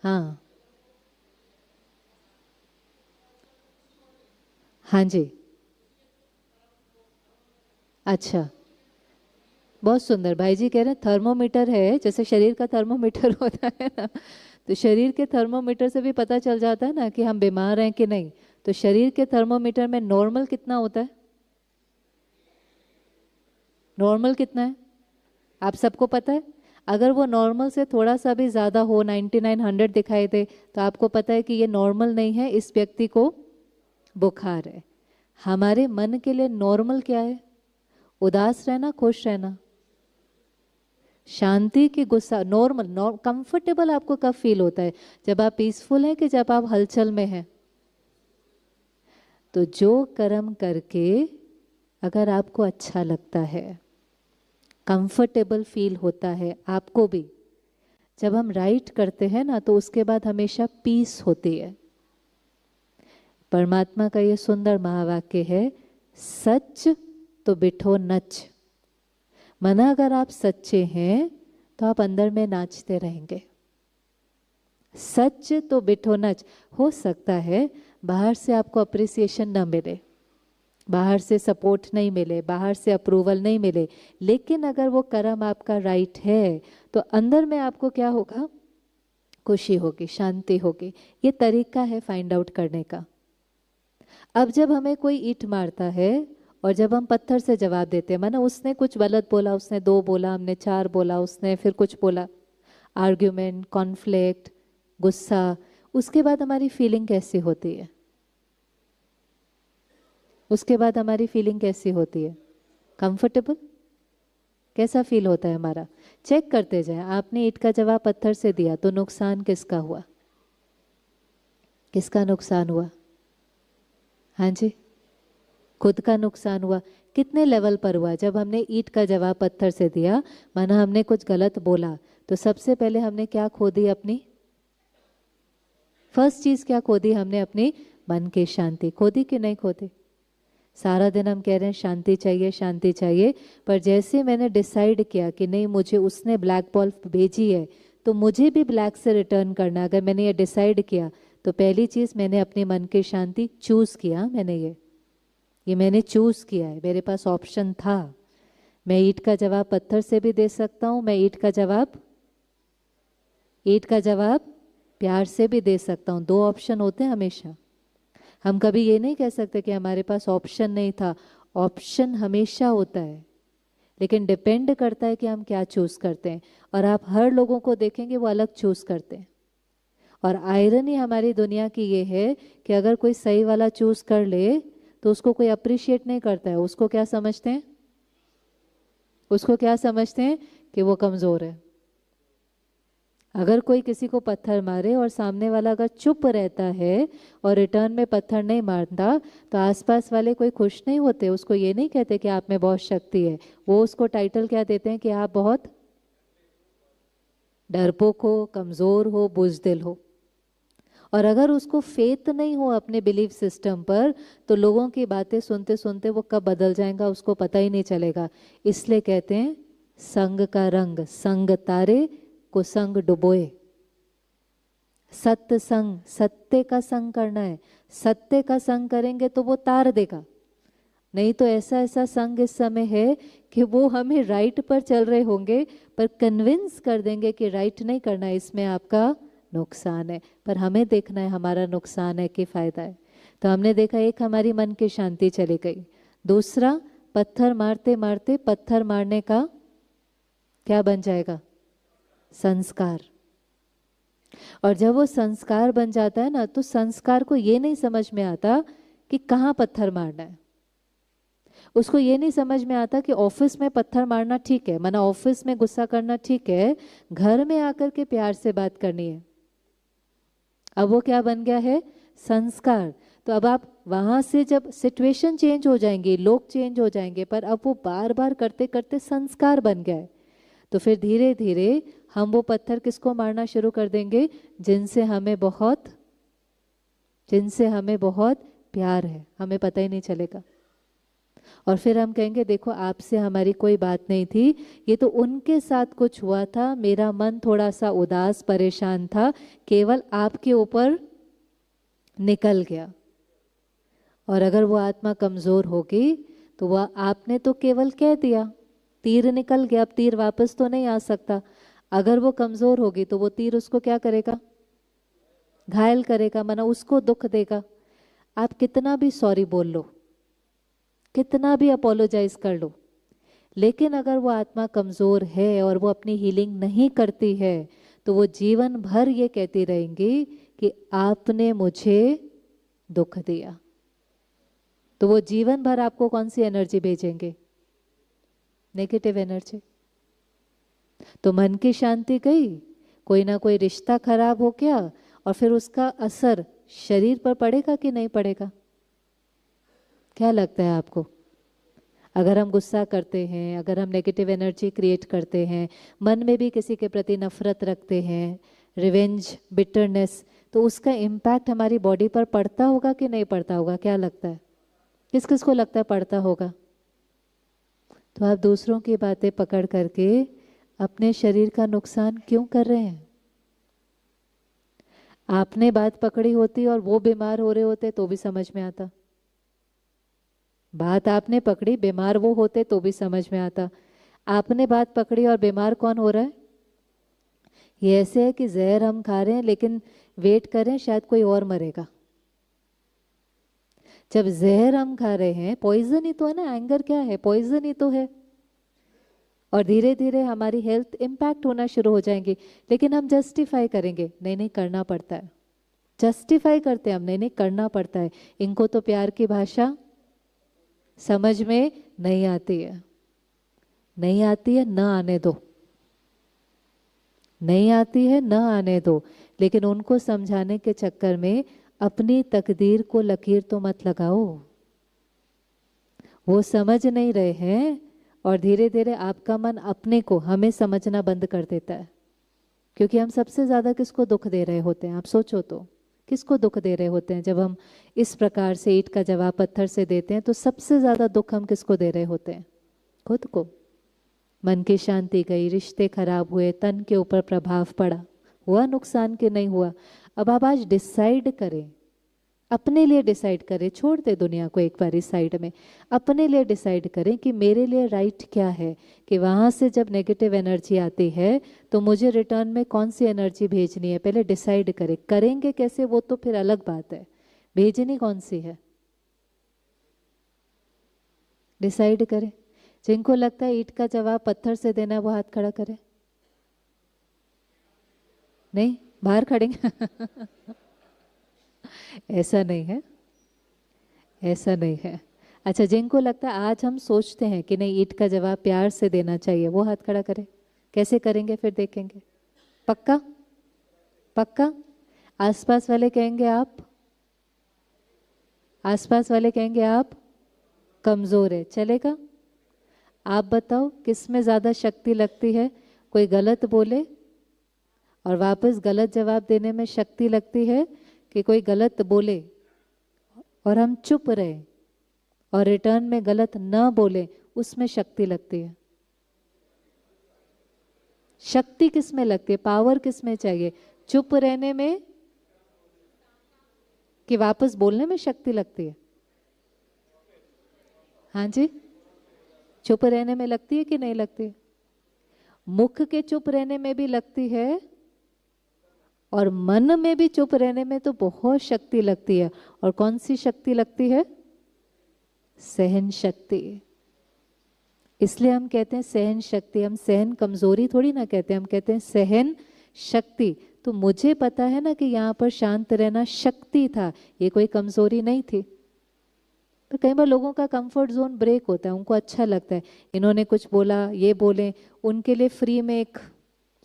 हाँ हाँ जी, अच्छा, बहुत सुंदर। भाई जी कह रहे हैं थर्मोमीटर है, जैसे शरीर का थर्मोमीटर होता है ना, तो शरीर के थर्मोमीटर से भी पता चल जाता है ना कि हम बीमार हैं कि नहीं। तो शरीर के थर्मोमीटर में नॉर्मल कितना होता है? नॉर्मल कितना है आप सबको पता है? अगर वो नॉर्मल से थोड़ा सा भी ज़्यादा हो, 99 100 दिखाई दे, तो आपको पता है कि ये नॉर्मल नहीं है, इस व्यक्ति को बुखार है। हमारे मन के लिए नॉर्मल क्या है? उदास रहना, खुश रहना, शांति की गुस्सा। नॉर्मल कंफर्टेबल आपको कब फील होता है? जब आप पीसफुल हैं कि जब आप हलचल में हैं? तो जो कर्म करके अगर आपको अच्छा लगता है, कंफर्टेबल फील होता है आपको भी, जब हम राइट करते हैं ना, तो उसके बाद हमेशा पीस होती है। परमात्मा का ये सुंदर महावाक्य है, सच तो बिठो नच। मना अगर आप सच्चे हैं तो आप अंदर में नाचते रहेंगे। सच तो बिठो नच। हो सकता है बाहर से आपको अप्रिसिएशन ना मिले, बाहर से सपोर्ट नहीं मिले, बाहर से अप्रूवल नहीं मिले, लेकिन अगर वो कर्म आपका राइट है तो अंदर में आपको क्या होगा? खुशी होगी, शांति होगी। ये तरीका है फाइंड आउट करने का। अब जब हमें कोई ईंट मारता है और जब हम पत्थर से जवाब देते हैं, माना उसने कुछ गलत बोला, उसने 2 बोला, हमने 4 बोला, उसने फिर कुछ बोला, आर्ग्यूमेंट, कॉन्फ्लिक्ट, गुस्सा, उसके बाद हमारी फीलिंग कैसी होती है? उसके बाद हमारी फीलिंग कैसी होती है? कंफर्टेबल? कैसा फील होता है हमारा? चेक करते जाए। आपने ईंट का जवाब पत्थर से दिया तो नुकसान किसका हुआ? किसका नुकसान हुआ? हाँ जी, खुद का नुकसान हुआ। कितने लेवल पर हुआ? जब हमने ईंट का जवाब पत्थर से दिया, माना हमने कुछ गलत बोला, तो सबसे पहले हमने क्या खो दी? अपनी फर्स्ट चीज क्या खो दी हमने? अपनी मन की शांति खो दी कि नहीं खोती? सारा दिन हम कह रहे हैं शांति चाहिए, शांति चाहिए, पर जैसे मैंने डिसाइड किया कि नहीं, मुझे उसने ब्लैक बॉल भेजी है तो मुझे भी ब्लैक से रिटर्न करना, अगर मैंने ये डिसाइड किया, तो पहली चीज मैंने अपने मन की शांति चूज किया। मैंने ये मैंने चूज किया है, मेरे पास ऑप्शन था। मैं ईंट का जवाब पत्थर से भी दे सकता हूं, मैं ईंट का जवाब प्यार से भी दे सकता हूं। 2 ऑप्शन होते हैं हमेशा। हम कभी ये नहीं कह सकते कि हमारे पास ऑप्शन नहीं था। ऑप्शन हमेशा होता है, लेकिन डिपेंड करता है कि हम क्या चूज करते हैं। और आप हर लोगों को देखेंगे वो अलग चूज करते हैं। और आयरनी हमारी दुनिया की ये है कि अगर कोई सही वाला चूज कर ले तो उसको कोई अप्रिशिएट नहीं करता है। उसको क्या समझते हैं? उसको क्या समझते हैं? कि वो कमजोर है। अगर कोई किसी को पत्थर मारे और सामने वाला अगर चुप रहता है और रिटर्न में पत्थर नहीं मारता, तो आसपास वाले कोई खुश नहीं होते। उसको ये नहीं कहते कि आप में बहुत शक्ति है, वो उसको टाइटल क्या देते हैं? कि आप बहुत डरपोक हो, कमजोर हो, बुजदिल हो। और अगर उसको फेथ नहीं हो अपने बिलीफ सिस्टम पर, तो लोगों की बातें सुनते सुनते वो कब बदल जाएगा उसको पता ही नहीं चलेगा। इसलिए कहते हैं संग का रंग संग तारे को संग डुबोए। सत्य संग, सत्य का संग करना है। सत्य का संग करेंगे तो वो तार देगा। नहीं तो ऐसा ऐसा संग इस समय है कि वो हमें राइट पर चल रहे होंगे, पर कन्विंस कर देंगे कि राइट नहीं करना है, इसमें आपका नुकसान है। पर हमें देखना है हमारा नुकसान है कि फायदा है। तो हमने देखा, एक हमारी मन की शांति चली गई, दूसरा पत्थर मारते मारते पत्थर मारने का क्या बन जाएगा? संस्कार। और जब वो संस्कार बन जाता है ना, तो संस्कार को ये नहीं समझ में आता कि कहाँ पत्थर मारना है। उसको ये नहीं समझ में आता कि ऑफिस में पत्थर मारना ठीक है, माना ऑफिस में गुस्सा करना ठीक है, घर में आकर के प्यार से बात करनी है। अब वो क्या बन गया है? संस्कार। तो अब आप वहां से जब सिचुएशन चेंज हो जाएंगी, लोग चेंज हो जाएंगे, पर अब वो बार बार करते करते संस्कार बन गया है। तो फिर धीरे धीरे हम वो पत्थर किसको मारना शुरू कर देंगे? जिनसे हमें बहुत प्यार है, हमें पता ही नहीं चलेगा। और फिर हम कहेंगे देखो आपसे हमारी कोई बात नहीं थी, ये तो उनके साथ कुछ हुआ था, मेरा मन थोड़ा सा उदास परेशान था, केवल आपके ऊपर निकल गया। और अगर वो आत्मा कमजोर होगी तो वह आपने तो केवल कह दिया, तीर निकल गया, अब तीर वापस तो नहीं आ सकता। अगर वो कमजोर होगी तो वो तीर उसको क्या करेगा? घायल करेगा, माना उसको दुख देगा। आप कितना भी सॉरी बोल लो, कितना भी अपोलोजाइज कर लो, लेकिन अगर वो आत्मा कमजोर है और वो अपनी हीलिंग नहीं करती है, तो वो जीवन भर ये कहती रहेंगी कि आपने मुझे दुख दिया। तो वो जीवन भर आपको कौन सी एनर्जी भेजेंगे? Negative energy. तो मन की शांति गई, कोई ना कोई रिश्ता खराब हो गया, और फिर उसका असर शरीर पर पड़ेगा कि नहीं पड़ेगा? क्या लगता है आपको? अगर हम गुस्सा करते हैं, अगर हम नेगेटिव एनर्जी क्रिएट करते हैं, मन में भी किसी के प्रति नफरत रखते हैं, रिवेंज, बिटरनेस, तो उसका इम्पैक्ट हमारी बॉडी पर पड़ता होगा कि नहीं पड़ता होगा? क्या लगता है? किस किस को लगता है पड़ता होगा? तो आप दूसरों की बातें पकड़ करके अपने शरीर का नुकसान क्यों कर रहे हैं? आपने बात पकड़ी होती और वो बीमार हो रहे होते तो भी समझ में आता। बात आपने पकड़ी, बीमार वो होते तो भी समझ में आता। आपने बात पकड़ी और बीमार कौन हो रहा है? ये ऐसे है कि जहर हम खा रहे हैं लेकिन वेट कर रहे हैं शायद कोई और मरेगा। जब जहर हम खा रहे हैं, पॉइजन ही तो है ना, एंगर क्या है? पॉइजन ही तो है। और धीरे धीरे हमारी हेल्थ इम्पैक्ट होना शुरू हो जाएंगी, लेकिन हम जस्टिफाई करेंगे, नहीं नहीं करना पड़ता है। जस्टिफाई करते हैं हम, नहीं नहीं करना पड़ता है, इनको तो प्यार की भाषा समझ में नहीं आती है। नहीं आती है, न आने दो, नहीं आती है न आने दो। लेकिन उनको समझाने के चक्कर में अपनी तकदीर को लकीर तो मत लगाओ। वो समझ नहीं रहे हैं, और धीरे धीरे आपका मन अपने को, हमें समझना बंद कर देता है। क्योंकि हम सबसे ज्यादा किसको दुख दे रहे होते हैं? आप सोचो तो, किसको दुख दे रहे होते हैं? जब हम इस प्रकार से ईंट का जवाब पत्थर से देते हैं, तो सबसे ज्यादा दुख हम किसको दे रहे होते हैं? खुद को। मन की शांति गई, रिश्ते खराब हुए, तन के ऊपर प्रभाव पड़ा, हुआ नुकसान कि नहीं हुआ? अब आप आज डिसाइड करें, अपने लिए डिसाइड करें, छोड़ दे दुनिया को एक बार इस साइड में, अपने लिए डिसाइड करें कि मेरे लिए राइट क्या है, कि वहां से जब नेगेटिव एनर्जी आती है तो मुझे रिटर्न में कौन सी एनर्जी भेजनी है, पहले डिसाइड करें। करेंगे कैसे वो तो फिर अलग बात है, भेजनी कौन सी है डिसाइड करें। जिनको लगता है ईंट का जवाब पत्थर से देना है वो हाथ खड़ा करें। नहीं, बाहर खड़ेंगे ऐसा नहीं है, ऐसा नहीं है। अच्छा, जिनको लगता है आज हम सोचते हैं कि नहीं ईंट का जवाब प्यार से देना चाहिए, वो हाथ खड़ा करें। कैसे करेंगे फिर देखेंगे। पक्का? पक्का? आसपास वाले कहेंगे आप, आसपास वाले कहेंगे आप कमजोर है, चलेगा? आप बताओ किस में ज्यादा शक्ति लगती है? कोई गलत बोले और वापस गलत जवाब देने में शक्ति लगती है, कि कोई गलत बोले और हम चुप रहे और रिटर्न में गलत न बोले, उसमें शक्ति लगती है? शक्ति किस में लगती है? पावर किस में चाहिए? चुप रहने में कि वापस बोलने में शक्ति लगती है? हाँ जी, चुप रहने में लगती है कि नहीं लगती? मुख के चुप रहने में भी लगती है और मन में भी चुप रहने में तो बहुत शक्ति लगती है। और कौन सी शक्ति लगती है? सहन शक्ति। इसलिए हम कहते हैं सहन शक्ति। हम सहन कमजोरी थोड़ी ना कहते हैं, हम कहते हैं सहन शक्ति। तो मुझे पता है ना कि यहाँ पर शांत रहना शक्ति था, ये कोई कमजोरी नहीं थी। तो कई बार लोगों का कंफर्ट जोन ब्रेक होता है, उनको अच्छा लगता है इन्होंने कुछ बोला, ये बोले, उनके लिए फ्री में एक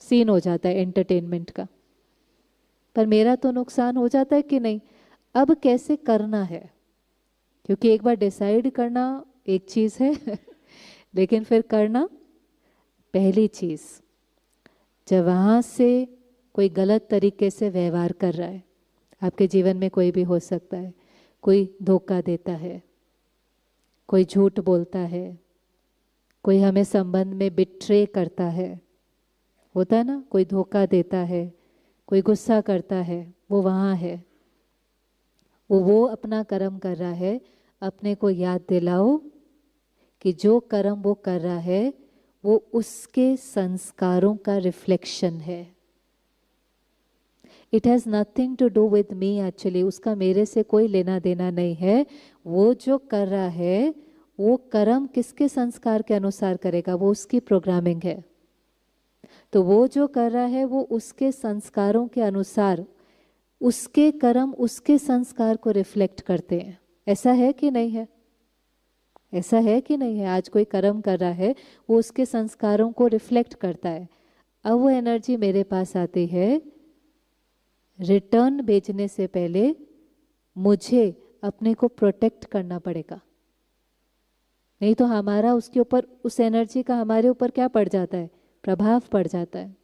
सीन हो जाता है एंटरटेनमेंट का। पर मेरा तो नुकसान हो जाता है कि नहीं? अब कैसे करना है, क्योंकि एक बार डिसाइड करना एक चीज है लेकिन फिर करना पहली चीज। जब वहां से कोई गलत तरीके से व्यवहार कर रहा है, आपके जीवन में कोई भी हो सकता है, कोई धोखा देता है, कोई झूठ बोलता है, कोई हमें संबंध में बिट्रे करता है, होता है ना, कोई धोखा देता है, कोई गुस्सा करता है, वो वहाँ है, वो अपना कर्म कर रहा है। अपने को याद दिलाओ कि जो कर्म वो कर रहा है वो उसके संस्कारों का रिफ्लेक्शन है। It has nothing to do with me actually, उसका मेरे से कोई लेना देना नहीं है। वो जो कर रहा है वो कर्म किसके संस्कार के अनुसार करेगा? वो उसकी प्रोग्रामिंग है। तो वो जो कर रहा है वो उसके संस्कारों के अनुसार, उसके कर्म उसके संस्कार को रिफ्लेक्ट करते हैं। ऐसा है कि नहीं है? ऐसा है कि नहीं है? आज कोई कर्म कर रहा है, वो उसके संस्कारों को रिफ्लेक्ट करता है। अब वो एनर्जी मेरे पास आती है, रिटर्न भेजने से पहले मुझे अपने को प्रोटेक्ट करना पड़ेगा, नहीं तो हमारा उसके ऊपर, उस एनर्जी का हमारे ऊपर क्या पड़ जाता है? प्रभाव पड़ जाता है।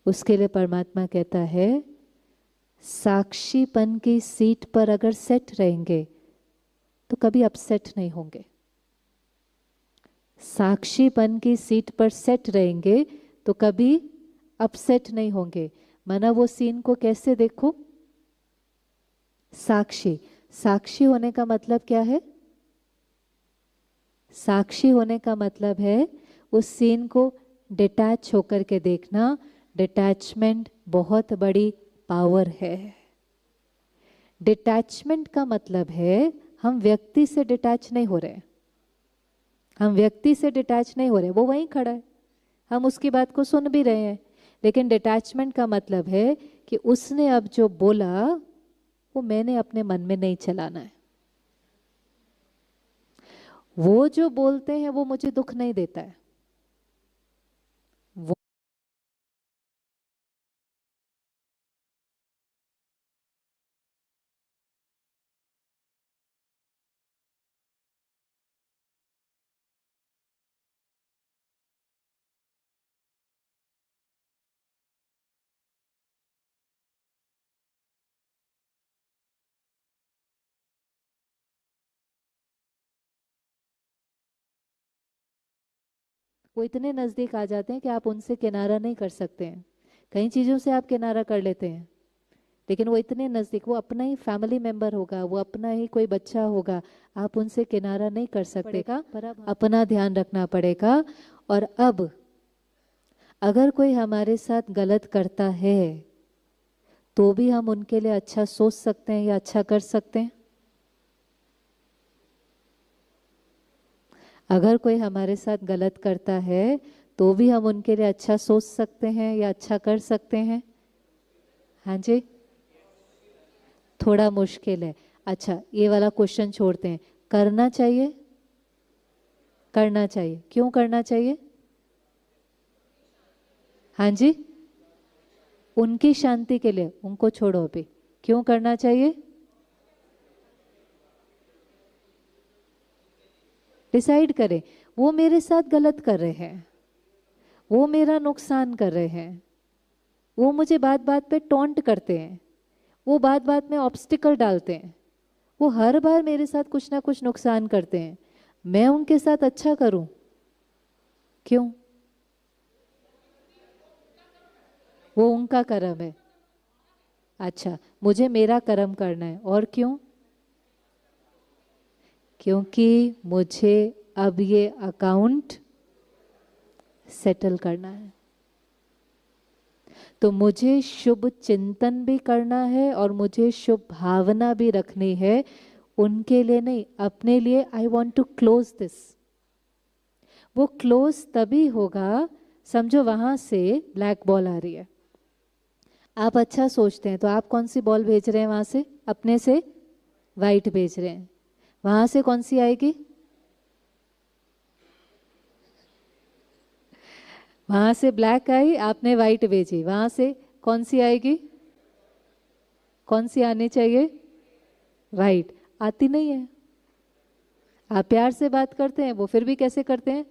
उसके लिए परमात्मा कहता है साक्षीपन की सीट पर अगर सेट रहेंगे तो कभी अपसेट नहीं होंगे। साक्षीपन की सीट पर सेट रहेंगे तो कभी अपसेट नहीं होंगे। माना वो सीन को कैसे देखो? साक्षी, साक्षी होने का मतलब क्या है? साक्षी होने का मतलब है उस सीन को डिटैच होकर के देखना। डिटैचमेंट बहुत बड़ी पावर है। डिटैचमेंट का मतलब है हम व्यक्ति से डिटैच नहीं हो रहे, हम व्यक्ति से डिटैच नहीं हो रहे, वो वहीं खड़ा है, हम उसकी बात को सुन भी रहे हैं। लेकिन डिटैचमेंट का मतलब है कि उसने अब जो बोला वो मैंने अपने मन में नहीं चलाना है। वो जो बोलते हैं वो मुझे दुख नहीं देता है। वो वो इतने नज़दीक आ जाते हैं कि आप उनसे किनारा नहीं कर सकते हैं। कई चीज़ों से आप किनारा कर लेते हैं, लेकिन वो इतने नज़दीक, वो अपना ही फैमिली मेंबर होगा, वो अपना ही कोई बच्चा होगा, आप उनसे किनारा नहीं कर सकते का, अपना ध्यान रखना पड़ेगा। और अब अगर कोई हमारे साथ गलत करता है तो भी हम उनके लिए अच्छा सोच सकते हैं या अच्छा कर सकते हैं? अगर कोई हमारे साथ गलत करता है तो भी हम उनके लिए अच्छा सोच सकते हैं या अच्छा कर सकते हैं? हाँ जी, थोड़ा मुश्किल है। अच्छा, ये वाला क्वेश्चन छोड़ते हैं। करना चाहिए? करना चाहिए। क्यों करना चाहिए? हाँ जी, उनकी शांति के लिए। उनको छोड़ो अभी, क्यों करना चाहिए? डिसाइड करें। वो मेरे साथ गलत कर रहे हैं, वो मेरा नुकसान कर रहे हैं, वो मुझे बात बात पे टॉन्ट करते हैं, वो बात बात में ऑब्स्टिकल डालते हैं, वो हर बार मेरे साथ कुछ ना कुछ नुकसान करते हैं, मैं उनके साथ अच्छा करूं? क्यों? वो उनका कर्म है। अच्छा, मुझे मेरा कर्म करना है। और क्यों? क्योंकि मुझे अब ये अकाउंट सेटल करना है। तो मुझे शुभ चिंतन भी करना है और मुझे शुभ भावना भी रखनी है, उनके लिए नहीं, अपने लिए। I want to close this. वो क्लोज तभी होगा, समझो वहां से ब्लैक बॉल आ रही है, आप अच्छा सोचते हैं तो आप कौन सी बॉल भेज रहे हैं वहां से? अपने से वाइट भेज रहे हैं। वहां से कौन सी आएगी? वहां से ब्लैक आई, आपने वाइट भेजी, वहां से कौन सी आएगी? कौन सी आनी चाहिए? वाइट। आती नहीं है। आप प्यार से बात करते हैं, वो फिर भी कैसे करते हैं?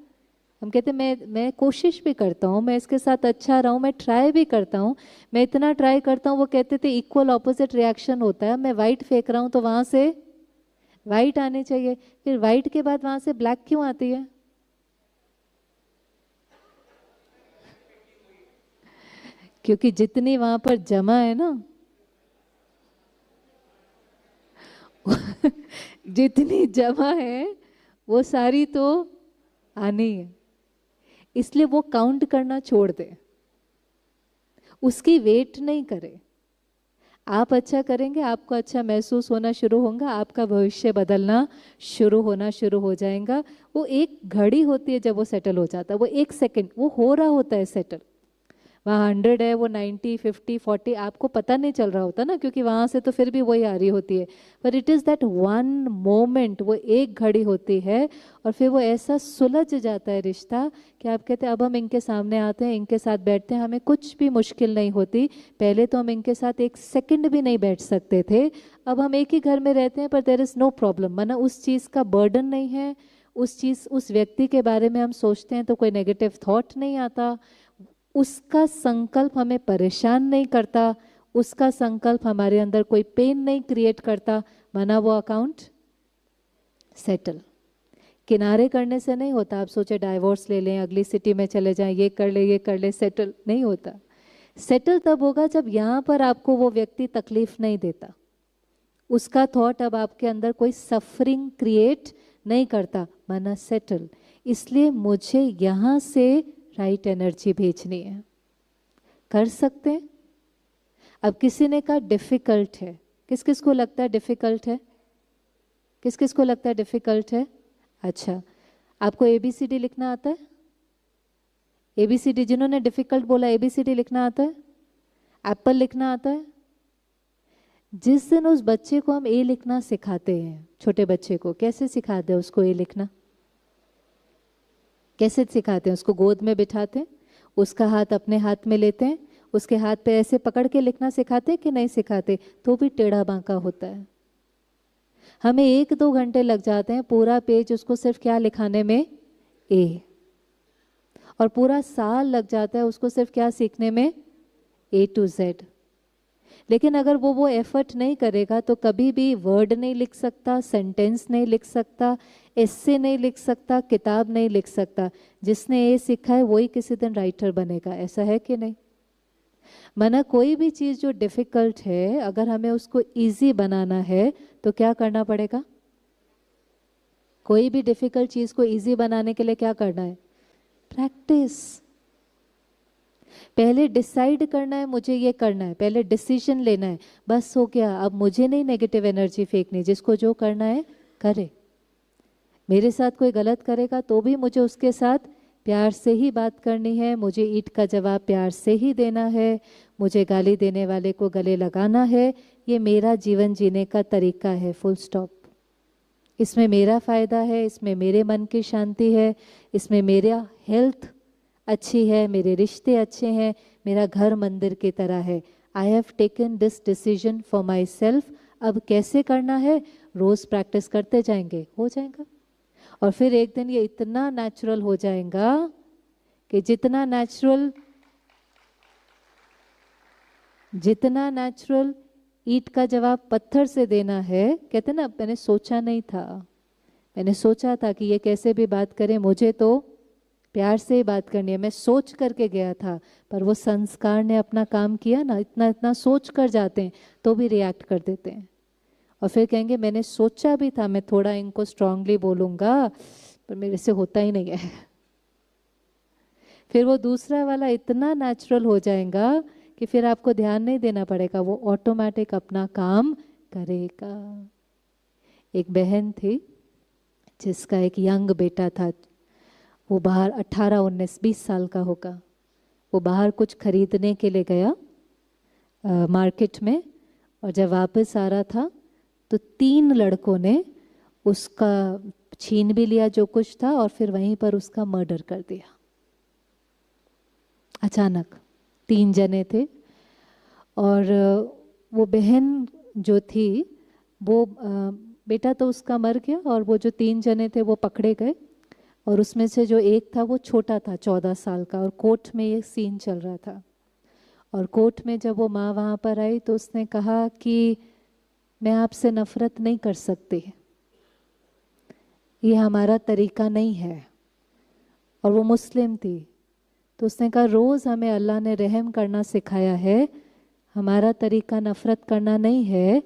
हम कहते हैं मैं कोशिश भी करता हूँ, मैं इसके साथ अच्छा रहूँ, मैं ट्राई भी करता हूँ, मैं इतना ट्राई करता हूँ। वो कहते थे इक्वल ऑपोजिट रिएक्शन होता है, मैं वाइट फेंक रहा हूँ तो वहां से वाइट आनी चाहिए। फिर वाइट के बाद वहां से ब्लैक क्यों आती है? क्योंकि जितनी वहां पर जमा है ना जितनी जमा है वो सारी तो आनी है। इसलिए वो काउंट करना छोड़ दे, उसकी वेट नहीं करे। आप अच्छा करेंगे, आपको अच्छा महसूस होना शुरू होगा, आपका भविष्य बदलना शुरू हो जाएगा। वो एक घड़ी होती है जब वो सेटल हो जाता है, वो एक सेकंड वो हो रहा होता है सेटल। वहाँ 100 है, वो 90, 50, 40 आपको पता नहीं चल रहा होता ना, क्योंकि वहाँ से तो फिर भी वही आ रही होती है। पर it is that one moment, वो एक घड़ी होती है और फिर वो ऐसा सुलझ जाता है रिश्ता कि आप कहते हैं अब हम इनके सामने आते हैं, इनके साथ बैठते हैं, हमें कुछ भी मुश्किल नहीं होती। पहले तो हम इनके साथ एक सेकंड भी नहीं बैठ सकते थे, अब हम एक ही घर में रहते हैं पर देयर इज़ नो प्रॉब्लम। माना उस चीज़ का बर्डन नहीं है, उस व्यक्ति के बारे में हम सोचते हैं तो कोई नेगेटिव थॉट नहीं आता, उसका संकल्प हमें परेशान नहीं करता, उसका संकल्प हमारे अंदर कोई पेन नहीं क्रिएट करता। माना वो अकाउंट सेटल। किनारे करने से नहीं होता। आप सोचे डाइवोर्स ले लें, अगली सिटी में चले जाएं, ये कर ले, सेटल नहीं होता। सेटल तब होगा जब यहाँ पर आपको वो व्यक्ति तकलीफ नहीं देता, उसका थॉट अब आपके अंदर कोई सफरिंग क्रिएट नहीं करता। माना सेटल। इसलिए मुझे यहाँ से राइट एनर्जी भेजनी है। कर सकते हैं। अब किसी ने कहा डिफिकल्ट है, किस किस को लगता है डिफिकल्ट है? किस किस को लगता है डिफिकल्ट है? अच्छा, आपको एबीसीडी लिखना आता है? एबीसीडी जिन्होंने डिफिकल्ट बोला, एबीसीडी लिखना आता है? एप्पल लिखना आता है? जिस दिन उस बच्चे को हम ए लिखना सिखाते हैं, छोटे बच्चे को कैसे सिखाते हैं उसको ए लिखना? कैसे सिखाते हैं? उसको गोद में बिठाते हैं, उसका हाथ अपने हाथ में लेते हैं, उसके हाथ पे ऐसे पकड़ के लिखना सिखाते हैं कि नहीं सिखाते? तो भी टेढ़ा बांका होता है। हमें 1-2 घंटे लग जाते हैं पूरा पेज उसको सिर्फ क्या लिखाने में? ए। और पूरा साल लग जाता है उसको सिर्फ क्या सीखने में? A to Z। लेकिन अगर वो एफर्ट नहीं करेगा तो कभी भी वर्ड नहीं लिख सकता, सेंटेंस नहीं लिख सकता, एस्से नहीं लिख सकता, किताब नहीं लिख सकता। जिसने ये सीखा है वही किसी दिन राइटर बनेगा। ऐसा है कि नहीं? माना कोई भी चीज़ जो डिफिकल्ट है, अगर हमें उसको इजी बनाना है तो क्या करना पड़ेगा? कोई भी डिफिकल्ट चीज़ को इजी बनाने के लिए क्या करना है? प्रैक्टिस। पहले डिसाइड करना है मुझे ये करना है, पहले डिसीजन लेना है, बस हो गया। अब मुझे नहीं नेगेटिव एनर्जी फेंकनी, जिसको जो करना है करे। मेरे साथ कोई गलत करेगा तो भी मुझे उसके साथ प्यार से ही बात करनी है, मुझे ईंट का जवाब प्यार से ही देना है, मुझे गाली देने वाले को गले लगाना है। ये मेरा जीवन जीने का तरीका है, फुल स्टॉप। इसमें मेरा फ़ायदा है, इसमें मेरे मन की शांति है, इसमें मेरा हेल्थ अच्छी है, मेरे रिश्ते अच्छे हैं, मेरा घर मंदिर की तरह है। I have taken this decision for my self. अब कैसे करना है? रोज़ प्रैक्टिस करते जाएंगे, हो जाएगा। और फिर एक दिन ये इतना नेचुरल हो जाएगा कि जितना नेचुरल ईंट का जवाब पत्थर से देना है। कहते ना, मैंने सोचा नहीं था, मैंने सोचा था कि ये कैसे भी बात करे, मुझे तो प्यार से ही बात करनी है, मैं सोच करके गया था। पर वो संस्कार ने अपना काम किया ना। इतना इतना सोच कर जाते हैं तो भी रिएक्ट कर देते हैं। और फिर कहेंगे मैंने सोचा भी था मैं थोड़ा इनको स्ट्रांगली बोलूँगा पर मेरे से होता ही नहीं है। फिर वो दूसरा वाला इतना नेचुरल हो जाएगा कि फिर आपको ध्यान नहीं देना पड़ेगा, वो ऑटोमेटिक अपना काम करेगा। एक बहन थी जिसका एक यंग बेटा था, वो बाहर 18, 19, 20 साल का होगा। वो बाहर कुछ खरीदने के लिए गया मार्केट में, और जब वापस आ रहा था तो 3 लड़कों ने उसका छीन भी लिया जो कुछ था और फिर वहीं पर उसका मर्डर कर दिया। अचानक 3 जने थे और वो बहन जो थी वो बेटा तो उसका मर गया और वो जो 3 जने थे वो पकड़े गए, और उसमें से जो एक था वो छोटा था 14 साल का, और कोर्ट में ये सीन चल रहा था। और कोर्ट में जब वो माँ वहाँ पर आई तो उसने कहा कि मैं आपसे नफरत नहीं कर सकती, ये हमारा तरीका नहीं है। और वो मुस्लिम थी तो उसने कहा रोज़ हमें अल्लाह ने रहम करना सिखाया है, हमारा तरीका नफ़रत करना नहीं है,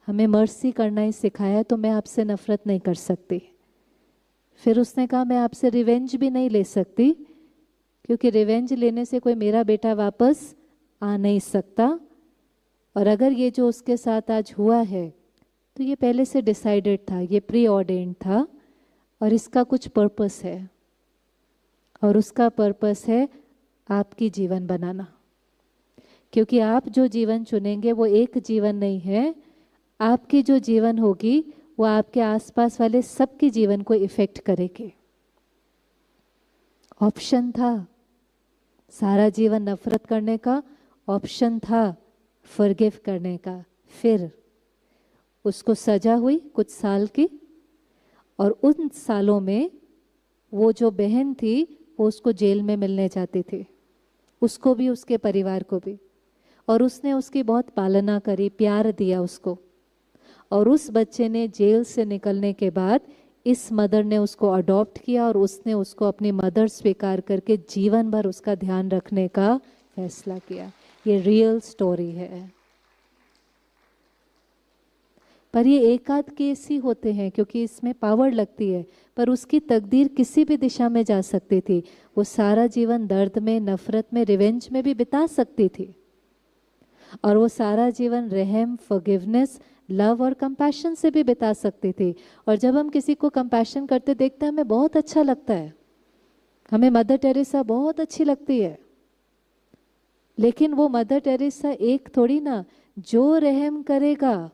हमें मर्सी करना ही सिखाया है, तो मैं आपसे नफ़रत नहीं कर सकती। फिर उसने कहा मैं आपसे रिवेंज भी नहीं ले सकती, क्योंकि रिवेंज लेने से कोई मेरा बेटा वापस आ नहीं सकता, और अगर ये जो उसके साथ आज हुआ है तो ये पहले से डिसाइडेड था, ये प्री ऑर्डेंड था, और इसका कुछ पर्पस है, और उसका पर्पस है आपकी जीवन बनाना। क्योंकि आप जो जीवन चुनेंगे वो एक जीवन नहीं है, आपकी जो जीवन होगी वो आपके आसपास वाले सबके जीवन को इफेक्ट करेगी। ऑप्शन था सारा जीवन नफरत करने का, ऑप्शन था फॉरगिव करने का। फिर उसको सजा हुई कुछ साल की, और उन सालों में वो जो बहन थी वो उसको जेल में मिलने जाती थी, उसको भी उसके परिवार को भी, और उसने उसकी बहुत पालना करी, प्यार दिया उसको। और उस बच्चे ने जेल से निकलने के बाद इस मदर ने उसको अडॉप्ट किया, और उसने उसको अपनी मदर स्वीकार करके जीवन भर उसका ध्यान रखने का फैसला किया। ये रियल स्टोरी है। पर ये एक आध केस ही होते हैं क्योंकि इसमें पावर लगती है, पर उसकी तकदीर किसी भी दिशा में जा सकती थी। वो सारा जीवन दर्द में, नफरत में, रिवेंज में भी बिता सकती थी, और वो सारा जीवन रहम, फॉरगिवनेस, लव और कंपैशन से भी बिता सकती थी। और जब हम किसी को कंपैशन करते देखते हैं हमें बहुत अच्छा लगता है, हमें मदर टेरेसा बहुत अच्छी लगती है, लेकिन वो मदर टेरेसा एक थोड़ी ना, जो रहम करेगा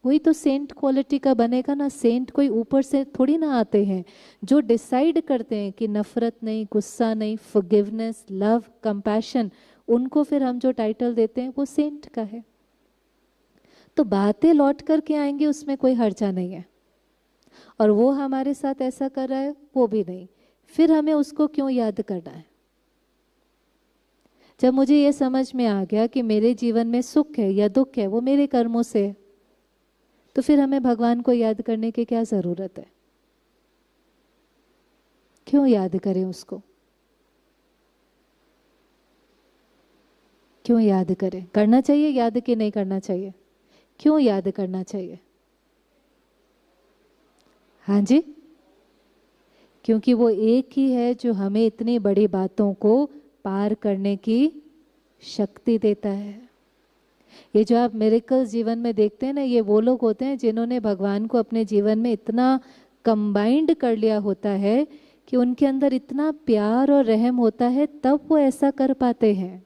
वही तो सेंट क्वालिटी का बनेगा ना। सेंट कोई ऊपर से थोड़ी ना आते हैं, जो डिसाइड करते हैं कि नफरत नहीं, गुस्सा नहीं, फॉरगिवनेस, लव, कंपैशन, उनको फिर हम जो टाइटल देते हैं वो सेंट का है। तो बातें लौट करके आएंगी, उसमें कोई हर्जा नहीं है, और वो हमारे साथ ऐसा कर रहा है वो भी नहीं, फिर हमें उसको क्यों याद करना है। जब मुझे ये समझ में आ गया कि मेरे जीवन में सुख है या दुख है वो मेरे कर्मों से है, तो फिर हमें भगवान को याद करने की क्या जरूरत है। क्यों याद करें उसको, क्यों याद करें। करना चाहिए याद कि नहीं करना चाहिए, क्यों याद करना चाहिए। हाँ जी, क्योंकि वो एक ही है जो हमें इतनी बड़ी बातों को पार करने की शक्ति देता है। ये जो आप मिरेकल्स जीवन में देखते हैं ना, ये वो लोग होते हैं जिन्होंने भगवान को अपने जीवन में इतना कंबाइंड कर लिया होता है कि उनके अंदर इतना प्यार और रहम होता है, तब वो ऐसा कर पाते हैं।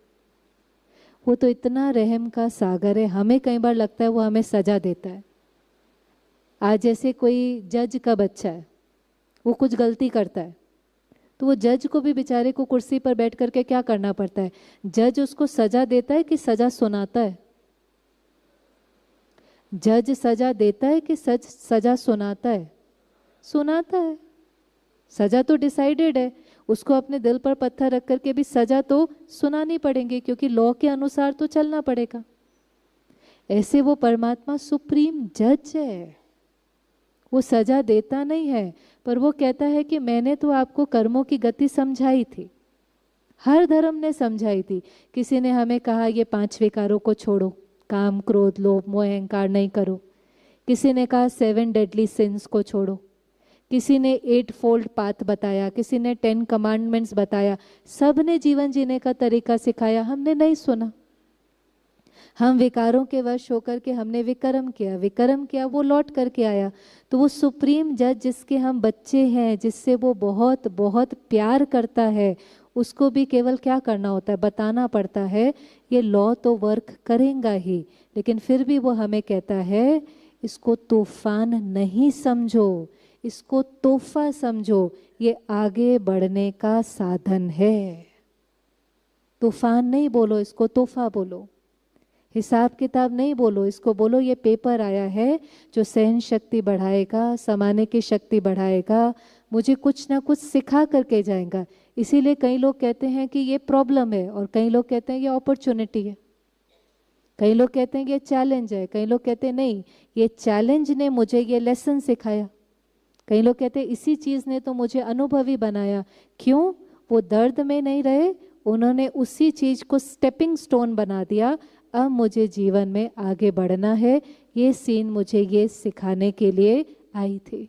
वो तो इतना रहम का सागर है, हमें कई बार लगता है वो हमें सजा देता है। आज जैसे कोई जज का बच्चा है, वो कुछ गलती करता है तो वो जज को भी बेचारे को कुर्सी पर बैठ करके क्या करना पड़ता है, जज उसको सजा देता है कि सजा सुनाता है। जज सजा देता है कि सजा सुनाता है। सुनाता है। सजा तो डिसाइडेड है, उसको अपने दिल पर पत्थर रख करके भी सजा तो सुनानी पड़ेगी, क्योंकि लॉ के अनुसार तो चलना पड़ेगा। ऐसे वो परमात्मा सुप्रीम जज है, वो सजा देता नहीं है, पर वो कहता है कि मैंने तो आपको कर्मों की गति समझाई थी, हर धर्म ने समझाई थी। किसी ने हमें कहा ये 5 विकारों को छोड़ो, काम, क्रोध, लोभ, मोह, अहंकार नहीं करो। किसी ने कहा 7 डेडली सिंस को छोड़ो, किसी ने 8 फोल्ड पाथ बताया, किसी ने 10 कमांडमेंट्स बताया, सब ने जीवन जीने का तरीका सिखाया, हमने नहीं सुना। हम विकारों के वश होकर के हमने विकर्म किया, वो लौट करके आया। तो वो सुप्रीम जज जिसके हम बच्चे हैं, जिससे वो बहुत बहुत प्यार करता है, उसको भी केवल क्या करना होता है, बताना पड़ता है। ये लॉ तो वर्क करेगा ही, लेकिन फिर भी वो हमें कहता है इसको तूफान नहीं समझो, इसको तोहफा समझो, ये आगे बढ़ने का साधन है। तूफान नहीं बोलो, इसको तोहफा बोलो। हिसाब किताब नहीं बोलो, इसको बोलो ये पेपर आया है जो सहन शक्ति बढ़ाएगा, समाने की शक्ति बढ़ाएगा, मुझे कुछ ना कुछ सिखा करके जाएगा। इसीलिए कई लोग कहते हैं कि ये प्रॉब्लम है, और कई लोग कहते हैं ये अपॉर्चुनिटी है, कई लोग कहते हैं ये चैलेंज है, कई लोग कहते हैं नहीं ये चैलेंज ने मुझे ये लेसन सिखाया, कई लोग कहते हैं इसी चीज़ ने तो मुझे अनुभवी बनाया। क्यों? वो दर्द में नहीं रहे, उन्होंने उसी चीज़ को स्टेपिंग स्टोन बना दिया। अब मुझे जीवन में आगे बढ़ना है, ये सीन मुझे ये सिखाने के लिए आई थी।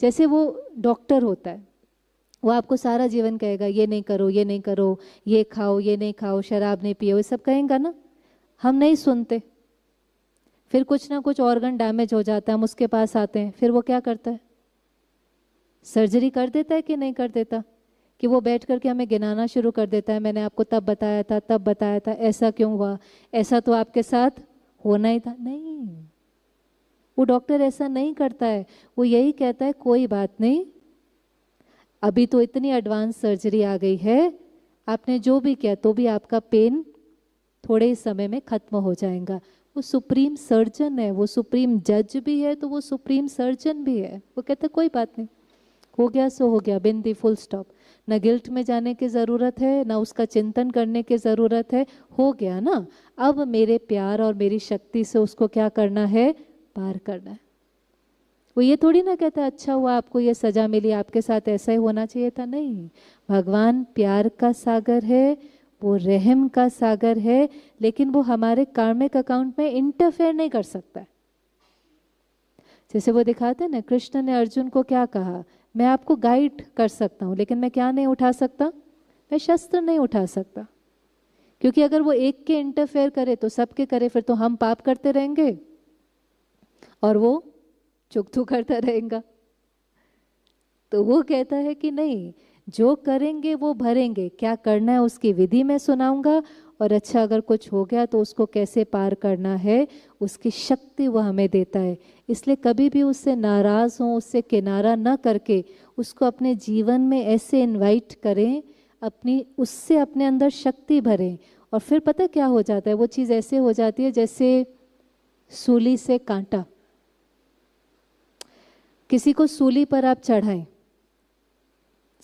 जैसे वो डॉक्टर होता है, वो आपको सारा जीवन कहेगा ये नहीं करो, ये नहीं करो, ये खाओ, ये नहीं खाओ, शराब नहीं पियो, ये सब कहेगा ना। हम नहीं सुनते, फिर कुछ ना कुछ ऑर्गन डैमेज हो जाता है, हम उसके पास आते हैं, फिर वो क्या करता है, सर्जरी कर देता है कि नहीं कर देता? कि वो बैठ करके हमें गिनाना शुरू कर देता है, मैंने आपको तब बताया था, तब बताया था, ऐसा क्यों हुआ, ऐसा तो आपके साथ होना ही था। नहीं, वो डॉक्टर ऐसा नहीं करता है, वो यही कहता है कोई बात नहीं, अभी तो इतनी एडवांस सर्जरी आ गई है, आपने जो भी किया तो भी आपका पेन थोड़े ही समय में खत्म हो जाएगा। वो सुप्रीम सर्जन है, वो सुप्रीम जज भी है, तो वो सुप्रीम सर्जन भी है। वो कहते कोई बात नहीं, हो गया सो हो गया, बिंदी, फुल स्टॉप। न गिल्ट में जाने की ज़रूरत है, ना उसका चिंतन करने की ज़रूरत है, हो गया ना। अब मेरे प्यार और मेरी शक्ति से उसको क्या करना है, पार करना है। वो ये थोड़ी ना कहता अच्छा हुआ आपको ये सज़ा मिली, आपके साथ ऐसा ही होना चाहिए था। नहीं, भगवान प्यार का सागर है, वो रहम का सागर है, लेकिन वो हमारे कार्मिक अकाउंट में इंटरफेयर नहीं कर सकता है। जैसे वो दिखाते हैं ना, कृष्ण ने अर्जुन को क्या कहा, मैं आपको गाइड कर सकता हूँ, लेकिन मैं क्या नहीं उठा सकता, मैं शस्त्र नहीं उठा सकता। क्योंकि अगर वो एक के इंटरफेयर करे तो सबके करे, फिर तो हम पाप करते रहेंगे और वो चुगतू करता रहेगा। तो वो कहता है कि नहीं, जो करेंगे वो भरेंगे, क्या करना है उसकी विधि मैं सुनाऊंगा, और अच्छा अगर कुछ हो गया तो उसको कैसे पार करना है उसकी शक्ति वो हमें देता है। इसलिए कभी भी उससे नाराज़ हो, उससे किनारा न करके उसको अपने जीवन में ऐसे इनवाइट करें, अपनी उससे अपने अंदर शक्ति भरें। और फिर पता क्या हो जाता है, वो चीज़ ऐसे हो जाती है जैसे सूली से कांटा। किसी को सूली पर आप चढ़ाएं,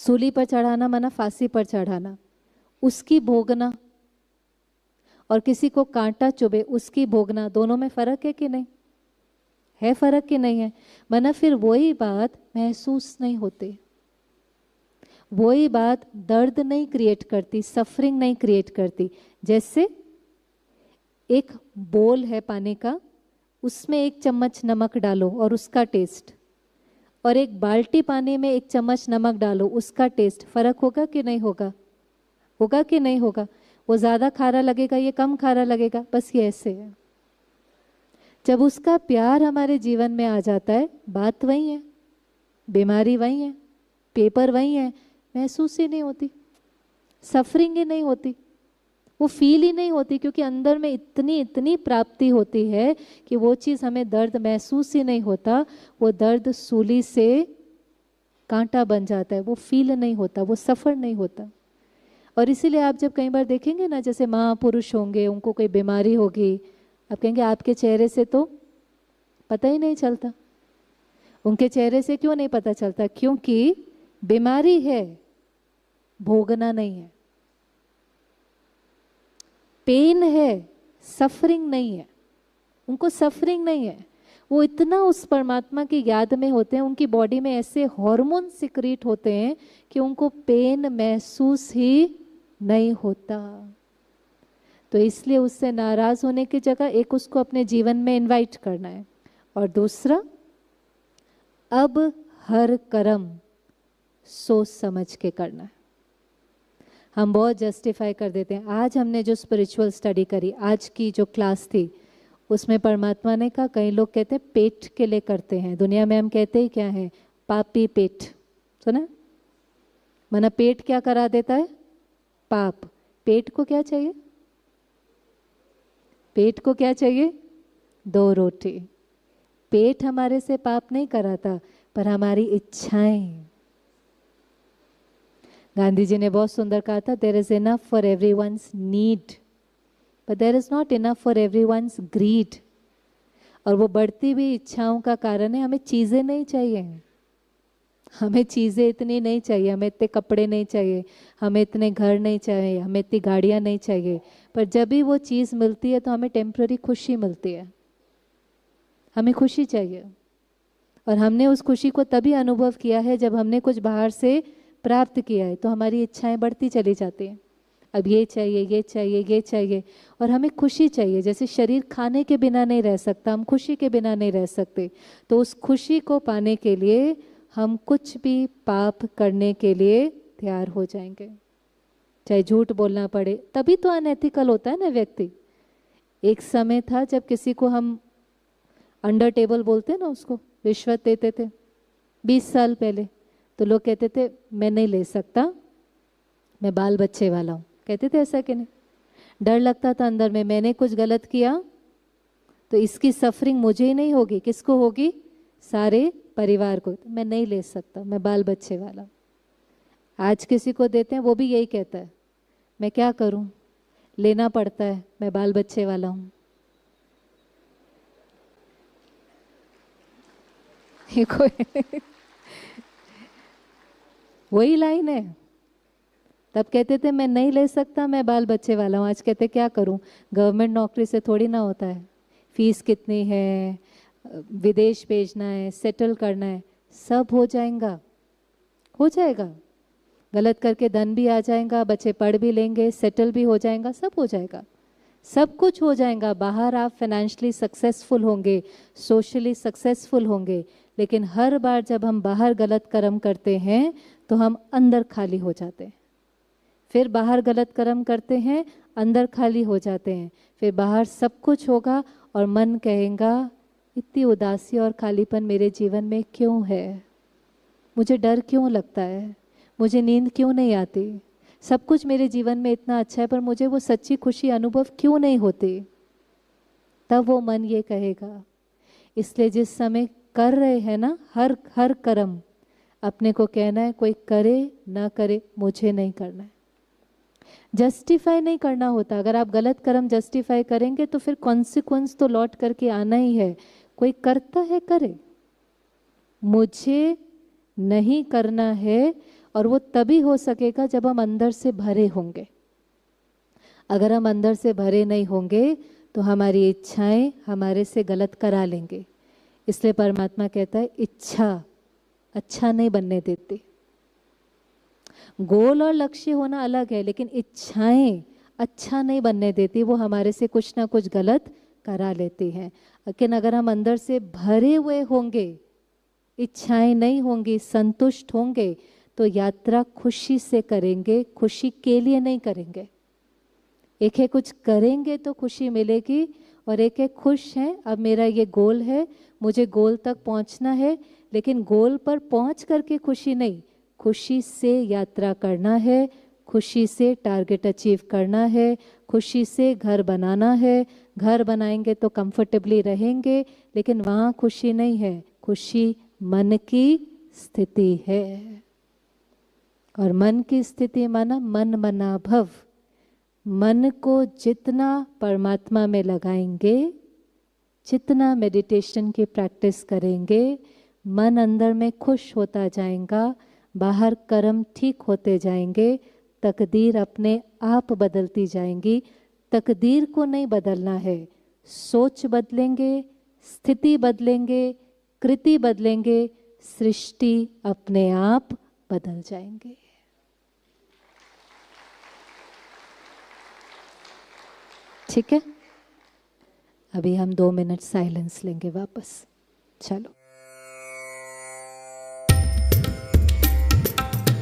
सूली पर चढ़ाना माना फांसी पर चढ़ाना, उसकी भोगना, और किसी को कांटा चुभे उसकी भोगना, दोनों में फर्क है कि नहीं है? फर्क कि नहीं है? माना फिर वही बात महसूस नहीं होती, वही बात दर्द नहीं क्रिएट करती, सफरिंग नहीं क्रिएट करती। जैसे एक बोल है पानी का, उसमें 1 चम्मच नमक डालो और उसका टेस्ट, और एक बाल्टी पानी में 1 चम्मच नमक डालो, उसका टेस्ट फर्क होगा कि नहीं होगा? होगा कि नहीं होगा? वो ज़्यादा खारा लगेगा, ये कम खारा लगेगा, बस ये ऐसे है। जब उसका प्यार हमारे जीवन में आ जाता है, बात वही है, बीमारी वही है, पेपर वही है, महसूस ही नहीं होती, सफरिंग ही नहीं होती, वो फील ही नहीं होती, क्योंकि अंदर में इतनी इतनी प्राप्ति होती है कि वो चीज़ हमें दर्द महसूस ही नहीं होता। वो दर्द सूली से कांटा बन जाता है, वो फील नहीं होता, वो सफ़र नहीं होता। और इसीलिए आप जब कई बार देखेंगे ना, जैसे महापुरुष होंगे, उनको कोई बीमारी होगी, आप कहेंगे आपके चेहरे से तो पता ही नहीं चलता। उनके चेहरे से क्यों नहीं पता चलता? क्योंकि बीमारी है, भोगना नहीं है, पेन है, सफरिंग नहीं है, उनको सफरिंग नहीं है। वो इतना उस परमात्मा की याद में होते हैं, उनकी बॉडी में ऐसे हार्मोन सिक्रीट होते हैं कि उनको पेन महसूस ही नहीं होता। तो इसलिए उससे नाराज होने की जगह एक उसको अपने जीवन में इनवाइट करना है। और दूसरा, अब हर कर्म सोच समझ के करना है। हम बहुत जस्टिफाई कर देते हैं। आज हमने जो स्पिरिचुअल स्टडी करी, आज की जो क्लास थी, उसमें परमात्मा ने कहा, कई लोग कहते हैं पेट के लिए करते हैं। दुनिया में हम कहते ही क्या है, पापी पेट, सुना? माना पेट क्या करा देता है? पाप। पेट को क्या चाहिए? पेट को क्या चाहिए? 2 रोटी। पेट हमारे से पाप नहीं कराता, पर हमारी इच्छाएं। गांधी जी ने बहुत सुंदर कहा था, there is enough for everyone's need but there is not enough for everyone's greed. और वो बढ़ती हुई इच्छाओं का कारण है, हमें चीजें नहीं चाहिए, हमें चीजें इतनी नहीं चाहिए, हमें इतने कपड़े नहीं चाहिए, हमें इतने घर नहीं चाहिए, हमें इतनी गाड़ियां नहीं चाहिए। पर जब भी वो चीज मिलती है तो हमें टेम्पररी खुशी मिलती है, हमें खुशी चाहिए। और हमने उस खुशी को तभी अनुभव किया है जब हमने कुछ बाहर से प्राप्त किया है, तो हमारी इच्छाएं बढ़ती चली जाती हैं। अब ये चाहिए, ये चाहिए, ये चाहिए, और हमें खुशी चाहिए। जैसे शरीर खाने के बिना नहीं रह सकता, हम खुशी के बिना नहीं रह सकते। तो उस खुशी को पाने के लिए हम कुछ भी पाप करने के लिए तैयार हो जाएंगे, चाहे झूठ बोलना पड़े। तभी तो अनएथिकल होता है ना व्यक्ति। एक समय था जब किसी को हम अंडर टेबल बोलते ना, उसको रिश्वत देते थे 20 साल पहले, तो लोग कहते थे मैं नहीं ले सकता, मैं बाल बच्चे वाला हूँ। कहते थे ऐसा कि नहीं? डर लगता था अंदर में, मैंने कुछ गलत किया तो इसकी सफरिंग मुझे ही नहीं होगी, किसको होगी? सारे परिवार को। तो मैं नहीं ले सकता, मैं बाल बच्चे वाला हूँ। आज किसी को देते हैं, वो भी यही कहता है, मैं क्या करूं, लेना पड़ता है, मैं बाल बच्चे वाला हूं। ये कोई वही लाइन है। तब कहते थे मैं नहीं ले सकता, मैं बाल बच्चे वाला हूँ। आज कहते क्या करूं, गवर्नमेंट नौकरी से थोड़ी ना होता है, फीस कितनी है, विदेश भेजना है, सेटल करना है, सब हो जाएगा, हो जाएगा। गलत करके धन भी आ जाएगा, बच्चे पढ़ भी लेंगे, सेटल भी हो जाएगा, सब हो जाएगा, सब कुछ हो जाएगा। बाहर आप फाइनेंशियली सक्सेसफुल होंगे, सोशली सक्सेसफुल होंगे, लेकिन हर बार जब हम बाहर गलत कर्म करते हैं तो हम अंदर खाली हो जाते हैं। फिर बाहर गलत कर्म करते हैं, अंदर खाली हो जाते हैं। फिर बाहर सब कुछ होगा और मन कहेगा इतनी उदासी और खालीपन मेरे जीवन में क्यों है, मुझे डर क्यों लगता है, मुझे नींद क्यों नहीं आती, सब कुछ मेरे जीवन में इतना अच्छा है पर मुझे वो सच्ची खुशी अनुभव क्यों नहीं होती। तब वो मन ये कहेगा। इसलिए जिस समय कर रहे हैं ना हर हर कर्म, अपने को कहना है कोई करे ना करे, मुझे नहीं करना है। जस्टिफाई नहीं करना होता। अगर आप गलत कर्म जस्टिफाई करेंगे तो फिर कॉन्सिक्वेंस तो लौट करके आना ही है। कोई करता है करे, मुझे नहीं करना है। और वो तभी हो सकेगा जब हम अंदर से भरे होंगे। अगर हम अंदर से भरे नहीं होंगे तो हमारी इच्छाएं हमारे से गलत करा लेंगे। इसलिए परमात्मा कहता है इच्छा अच्छा नहीं बनने देती। गोल और लक्ष्य होना अलग है, लेकिन इच्छाएं अच्छा नहीं बनने देती, वो हमारे से कुछ ना कुछ गलत करा लेती हैं। लेकिन अगर हम अंदर से भरे हुए होंगे, इच्छाएं नहीं होंगी, संतुष्ट होंगे, तो यात्रा खुशी से करेंगे, खुशी के लिए नहीं करेंगे। एक है कुछ करेंगे तो खुशी मिलेगी, और एक है खुश है अब मेरा ये गोल है, मुझे गोल तक पहुंचना है, लेकिन गोल पर पहुंच करके खुशी नहीं, खुशी से यात्रा करना है, खुशी से टारगेट अचीव करना है, खुशी से घर बनाना है। घर बनाएंगे तो कंफर्टेबली रहेंगे, लेकिन वहाँ खुशी नहीं है, खुशी मन की स्थिति है। और मन की स्थिति माना मन मना भव। मन को जितना परमात्मा में लगाएंगे, जितना मेडिटेशन की प्रैक्टिस करेंगे, मन अंदर में खुश होता जाएगा, बाहर कर्म ठीक होते जाएंगे, तकदीर अपने आप बदलती जाएंगी। तकदीर को नहीं बदलना है, सोच बदलेंगे, स्थिति बदलेंगे, कृति बदलेंगे, सृष्टि अपने आप बदल जाएंगे। ठीक है, अभी हम 2 मिनट साइलेंस लेंगे वापस। चलो।